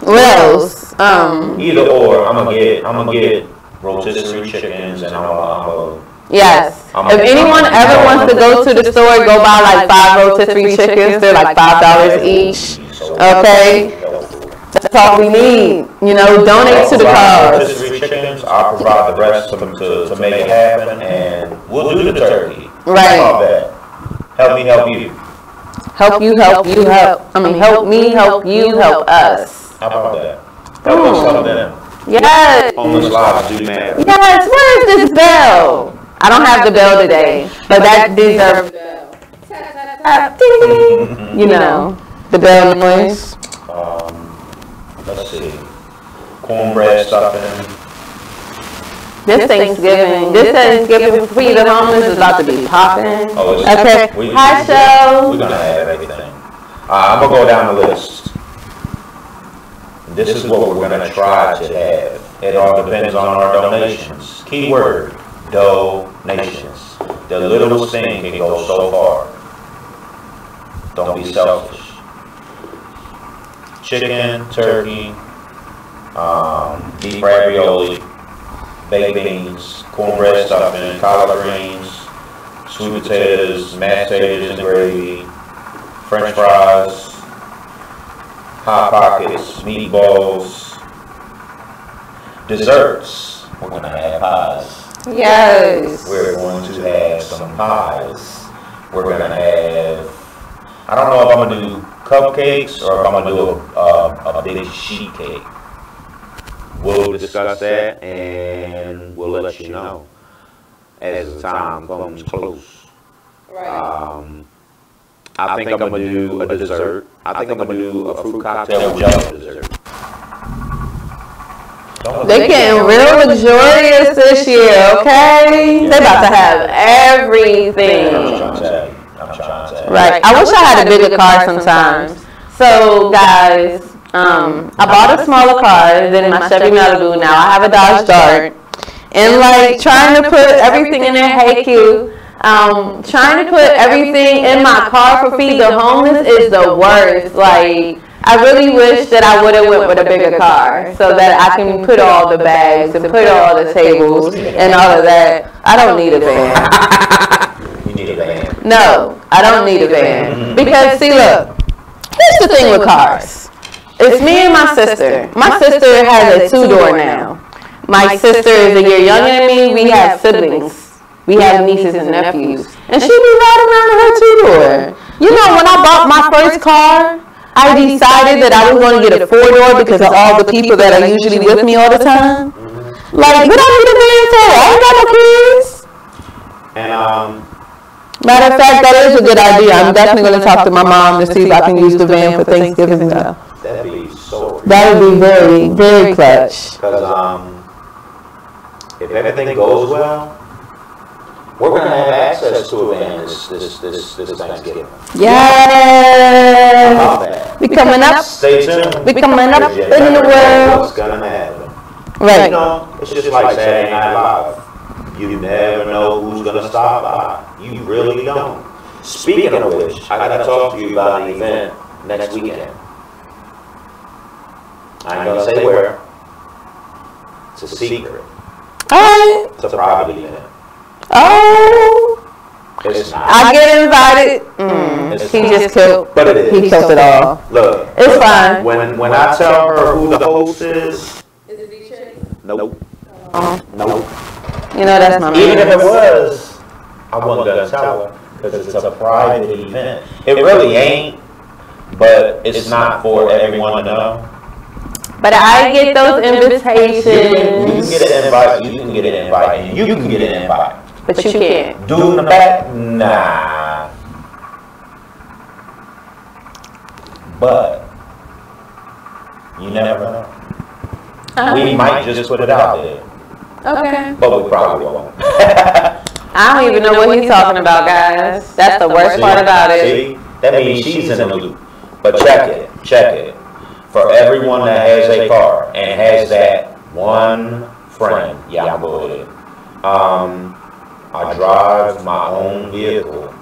What else? Either or, I'm gonna get rotisserie chickens, and yes. If anyone ever wants to go to the store, go buy like 5 rotisserie chickens. They're like $5 each. Okay. That's all we need. You know, donate to the cause. Rotisserie chickens, I'll provide the rest to make it happen, and we'll do the turkey. Right. All that. Help me, help you. Help you, help you, help. I mean, help me, help you, help us. How about that? Help us help them. Yes. Homeless lives do matter. Yes. Where is this bell? I don't have the bell today, but that deserves the bell. You know, the bell noise. Let's see. Cornbread stuffing. This Thanksgiving feed the homeless is about to be popping. Oh, okay. Hi, show. We're gonna have everything. I'm gonna go down the list. This is what we're gonna try to have. It all depends on our donations. Keyword: donations. The littlest thing can go so far. Don't be selfish. Chicken, turkey, beef ravioli, baked beans, cornbread stuffing, collard greens, sweet potatoes, mashed potatoes and gravy, French fries, hot pockets, meatballs, desserts. We're going to have pies. Yes. We're going to have some pies. We're going to have, I don't know if I'm going to do cupcakes or if I'm going to do a big sheet cake. We'll discuss that and we'll let you know as the time comes close. Right. I think I'm going to do a dessert. I think I'm going to do a fruit cocktail with jello dessert. They're getting real luxurious this year, okay? They're about to have everything. I'm trying to say. Right. I wish I had a bigger car sometimes. So, guys, I bought a smaller car than my Chevy Malibu. Now I have a Dodge Dart. And, like, trying to put everything in there, hey, Q. Trying to put everything in my car for Feed the Homeless is the worst. Like, I really wish that I would have went with a bigger car so that I can put all the bags and put all the tables and all of that. I don't need a van. You need a van? No, I don't need a van. Because, see, look, here's the thing with cars. It's me and my sister. My sister has a 2-door now. My sister is a year younger than me. We have siblings. We have nieces and nephews. And she be riding around in her 2-door. You know, when I bought my first car, I decided that I was going to get a 4-door because of all the people that are usually with me all the time. Like, what I need a van for? I ain't got no kids. And, matter of fact, that is a good idea. I'm definitely going to talk to my mom to see if I can use the van for Thanksgiving, though. That'd be so. That would be very, very clutch. Because, if everything goes well, we're going to have access to a van this Thanksgiving. Yes. We coming up. Stay tuned. We coming up in the world. What's going to happen? Right. You know, it's just like Saturday Night Live. You never know who's going to stop by. You really don't. Speaking of which, I got to talk to you about an event next weekend. I ain't going to say where. It's a secret. Alright. It's a private event. Oh. It's not. I get invited. He just killed. But it is. He killed it all. Look. It's fine. When I tell her who the host is. Nope. Nope. You know that's my man. Even if it was, I wasn't going to tell her because it's a private event. It really ain't, but it's not for everyone to know. But I get those invitations. You can get an invite. You can get an invite. And you can get an invite. But you can't. Do in the back? Nah. But you never know. We might just put it out there. Okay. But we probably won't. I don't even know what he's talking about, guys. That's the worst part about it. See? That means she's in the loop. But check it. For everyone that has a car and has that one friend, I'm going with it. I drive my own vehicle.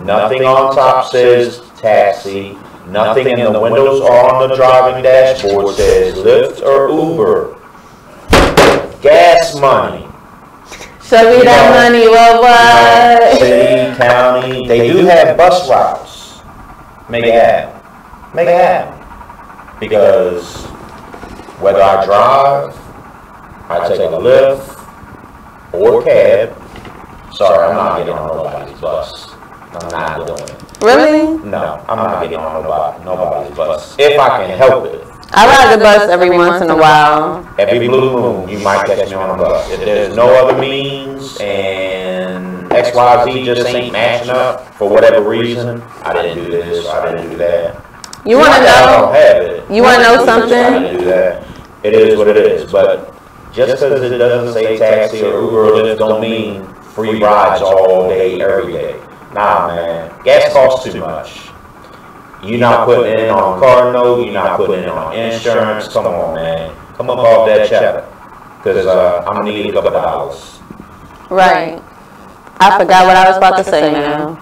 Nothing on top says taxi. Nothing in the windows or on the driving dashboard says Lyft or Uber. Gas money. Show me that money, what? City, county, they do have bus routes. Make it happen. Because whether I drive, I take a Lyft or cab. Sorry, I'm not getting on nobody's bus. I'm not doing it. Really? No, I'm not getting on nobody's bus. If I can help it. I ride the bus every once in a while. Every blue moon, you might catch me on a bus. If there's no other means and XYZ just ain't matching up for whatever reason, I didn't do this, I didn't do that. You want to know? I don't have it. You want to know something? I didn't do that. It is what it is. But just because it doesn't say taxi or Uber or Lyft don't mean free rides all day, every day. Nah, man. Gas costs too much. You're not putting in on car note. You're not putting in on insurance. Come on, man. Come up off that cheddar. Because I'm going to need a couple dollars. Right. I forgot what I was about to say now.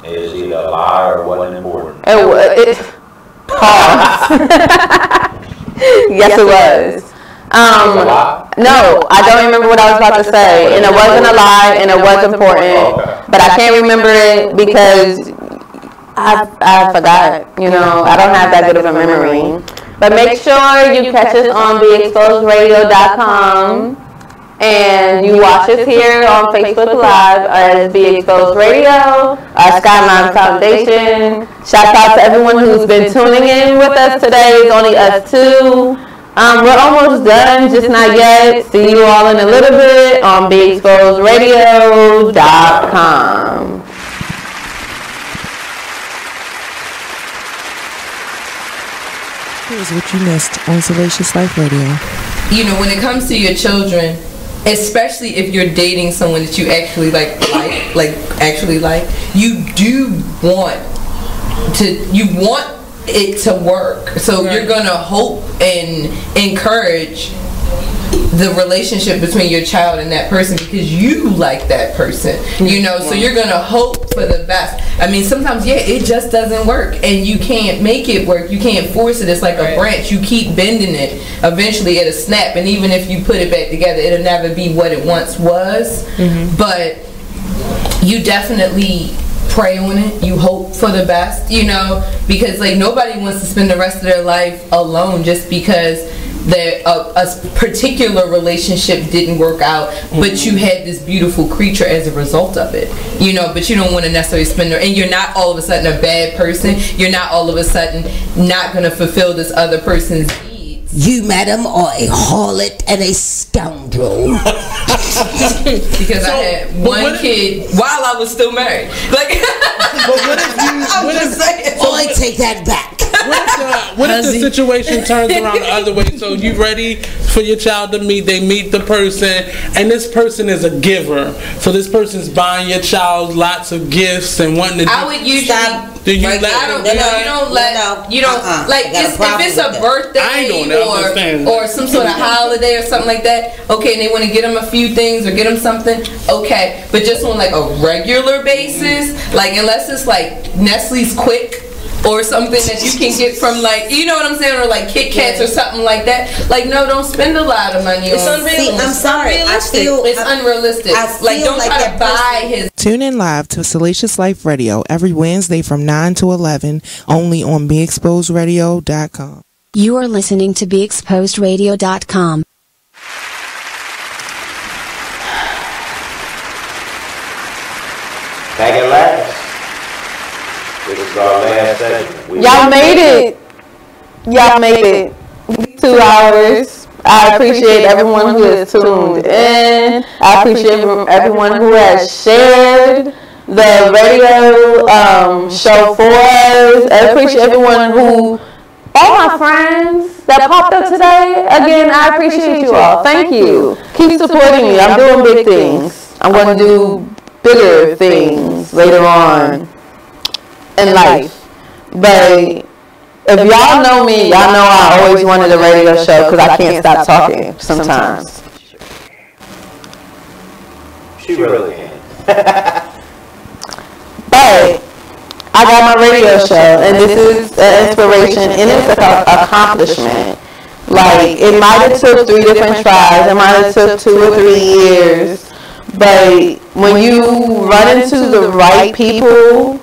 It's either a lie or wasn't important. Pause. Yes, it was. No, I don't remember what I was about to say, and it wasn't a lie, and it was important, but I can't remember it because I forgot. You know, I don't have that good of a memory. But make sure you catch us on BeExposedRadio.com, and you watch us here on Facebook Live as Be Exposed Radio, Skylyne Foundation. Shout out to everyone who's been tuning in with us today. It's only us two. We're almost done, just not yet. See you all in a little bit on BeExposedRadio.com. Here's what you missed on Salacious Life Radio. You know, when it comes to your children, especially if you're dating someone that you actually like, you do want it to work. So you're gonna hope and encourage the relationship between your child and that person because you like that person, you know. So you're gonna hope for the best. I mean, sometimes it just doesn't work, and you can't make it work. You can't force it. It's like a branch. You keep bending it. Eventually, it'll snap, and even if you put it back together, it'll never be what it once was. But you definitely pray on it. You hope for the best, you know, because like nobody wants to spend the rest of their life alone just because a particular relationship didn't work out, but you had this beautiful creature as a result of it, you know. But you don't want to necessarily spend and you're not all of a sudden a bad person. You're not all of a sudden not going to fulfill this other person's needs. You, madam, are a harlot and a scoundrel. Because I had one kid while I was still married. Like, but what if you? I take that back. What if the situation turns around the other way? So you ready for your child to meet? They meet the person, and this person is a giver. So this person's buying your child lots of gifts and wanting to. I would usually. Stop. Do you let? You don't like if it's a birthday or some sort of holiday or something like that. Okay, and they want to get them a few things or get them something. Okay, but just on like a regular basis, like unless it's like Nestle's Quick or something that you can get from like, you know what I'm saying, or like Kit Kats or something like that. Like, no, don't spend a lot of money on. It's unrealistic. I'm sorry. It's unrealistic. Like, don't try to buy his. Tune in live to Salacious Life Radio every Wednesday from 9 to 11, only on BeExposedRadio.com. You are listening to BeExposedRadio.com. Back at last. This is our last segment. Y'all made it. Y'all made it. 2 hours. I appreciate everyone who has tuned in. I appreciate everyone who has shared. the radio show for us. I appreciate everyone who, all my friends that popped up today. Again, I appreciate you all. Thank you. Keep supporting me. I'm doing big things. I'm going to do bigger things later on in life. But if y'all know me, y'all know I always wanted a radio show because I can't stop talking sometimes. She really can. But I got my radio show, and this is an inspiration, and it's an accomplishment. Like, it might have took 3 different tries, it might have took 2 or 3 years, but when you run into the right people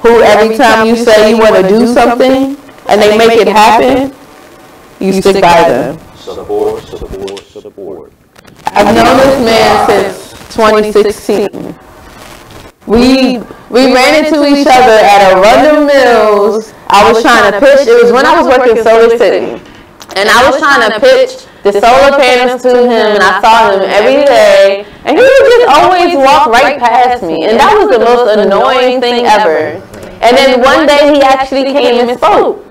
who every time you say you want to do something, and they make it happen, you stick by them. Support. I've known this man since 2016. We ran into each other at a Rundle Mills. I was trying to pitch. It was when I was working in Solar City. And I was trying to pitch the solar panels to him. And I saw him every day. And he would just always walk right past me. And that was the most annoying thing ever. And then one day he actually came and spoke.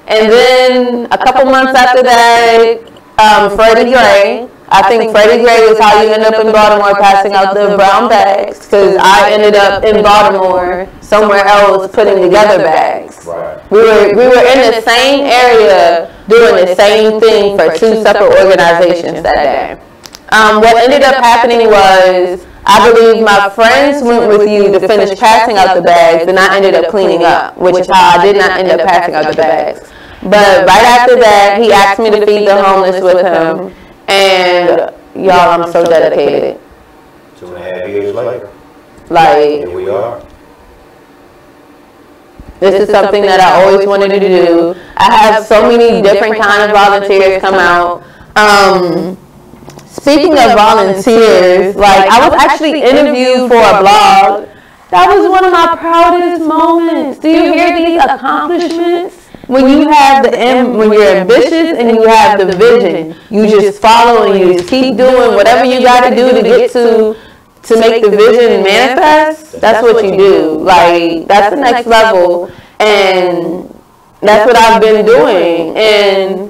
And then a couple months after that, Freddie Gray. I think Freddie Gray was how you end up in Baltimore passing out the brown bags, because I ended up in Baltimore somewhere else putting together bags. Right. We were in the same area doing the same thing for 2 separate organizations that day. What ended up happening was, I believe my friends went with you to finish passing out the bags, and I ended up cleaning up, which is how I did not end up passing out the bags. But right after that, he asked me to feed the homeless with him. And y'all, I'm so dedicated. 2.5 years later. Like, here we are. This is something that I always wanted to do. I have so many different kind of volunteers come out. Speaking of volunteers, like, I was actually interviewed for a blog. That was one of my proudest moments. Do you hear these accomplishments? When you have when you're ambitious and you have the vision, you just follow and you just keep doing whatever you got to do to get to make the vision manifest. That's what you do. Like, that's the next level, and that's what I've been doing. And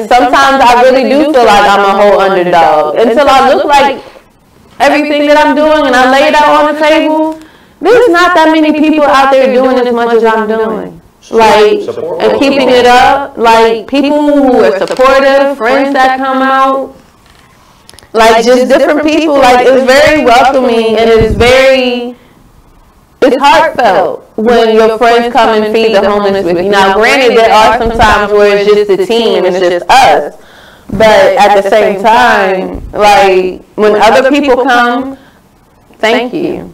sometimes I really do feel like I'm a whole underdog until I look like everything that I'm doing and I lay it out on the table. There's not that many people out there doing as much as I'm doing. Like, and keeping it up, like, people who are supportive, friends that come out, like, just different people. Like, it's very welcoming, and it's heartfelt when your friends come and feed the homeless with you. Now, granted, there are some times where it's just the team and it's just us, but at the same time, like, when other people come, thank you,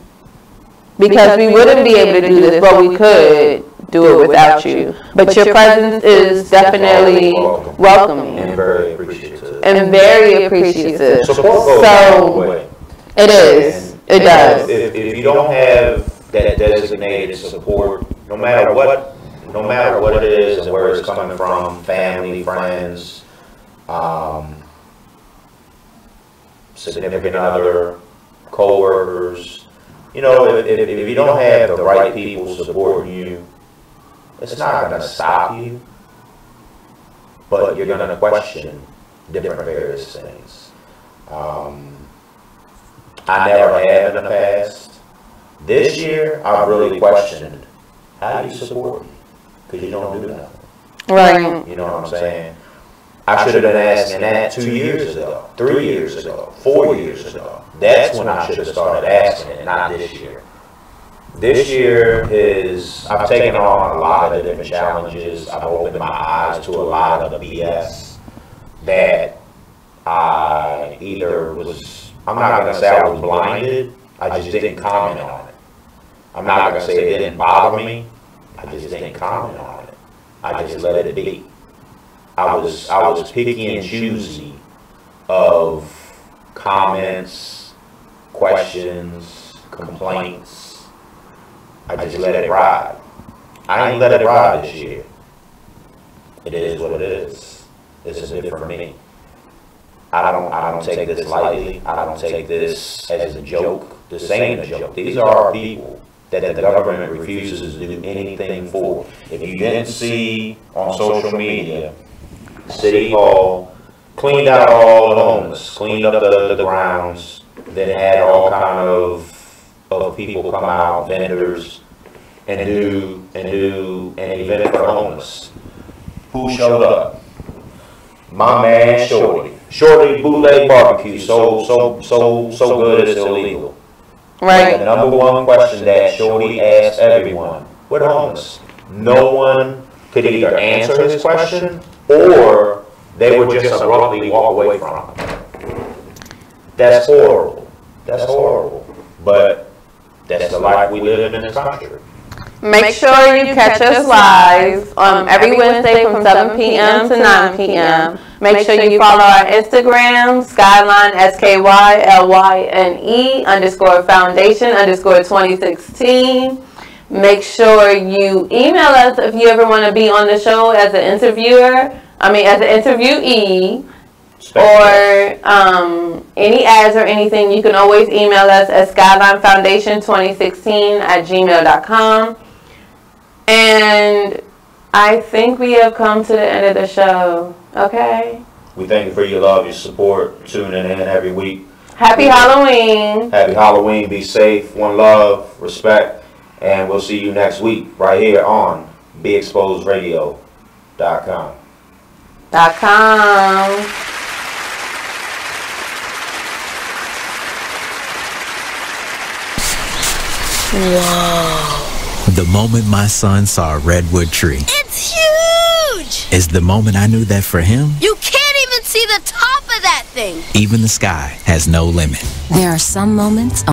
because we wouldn't be able to do this, but we could do it without you. But your presence is definitely welcoming and very appreciative. So it is. It does. If you don't have that designated support, no matter what it is and where it's coming from, family, friends, significant other, co-workers, you know, if you don't have the right people supporting you, it's not going to stop you, but you're going to question different various things. I never have in the past. This year, I've really questioned, how do you support me? Because you don't do nothing. Right. You know what I'm saying? I should have been asking that 2 years ago, 3 years ago, 4 years ago. That's when I should have started asking it, not this year. This year I've taken on a lot of different challenges. I've opened my eyes to a lot of the BS that I either was, I'm not going to say I was blinded, I just didn't comment on it. I'm not going to say it didn't bother me, I just didn't comment on it. I just let it be. I was picky and choosy of comments, questions, complaints. I just let it ride. I ain't let it ride this year. It is what it is. This is it for me. I don't take this lightly. I don't take this as a joke. This ain't a joke. These are our people that the government refuses to do anything for. If you didn't see on social media, City Hall cleaned out all the homeless, cleaned up the grounds, then had all kind of people come out, vendors, and do an event for the homeless. Who showed up? My man Shorty. Shorty bootleg barbecue, so good it's illegal. Right. The number one question that Shorty asked everyone: where the homeless? No one could either answer his question or they would just abruptly walk away from him. That's horrible. That's horrible. But that's the life we live in this country. Make sure you catch us live every Wednesday from 7 p.m. to 9 p.m. Make sure you follow our Instagram, Skylyne, SKYLYNE_foundation_2016. Make sure you email us if you ever want to be on the show as an interviewer. As an interviewee. Or any ads or anything, you can always email us at skylinefoundation2016@gmail.com. And I think we have come to the end of the show. Okay? We thank you for your love, your support, tuning in every week. Happy Halloween. Happy Halloween. Be safe. One love, respect, and we'll see you next week right here on BeExposedRadio.com. Whoa. The moment my son saw a redwood tree. It's huge! Is the moment I knew that for him, You can't even see the top of that thing! even the sky has no limit. There are some moments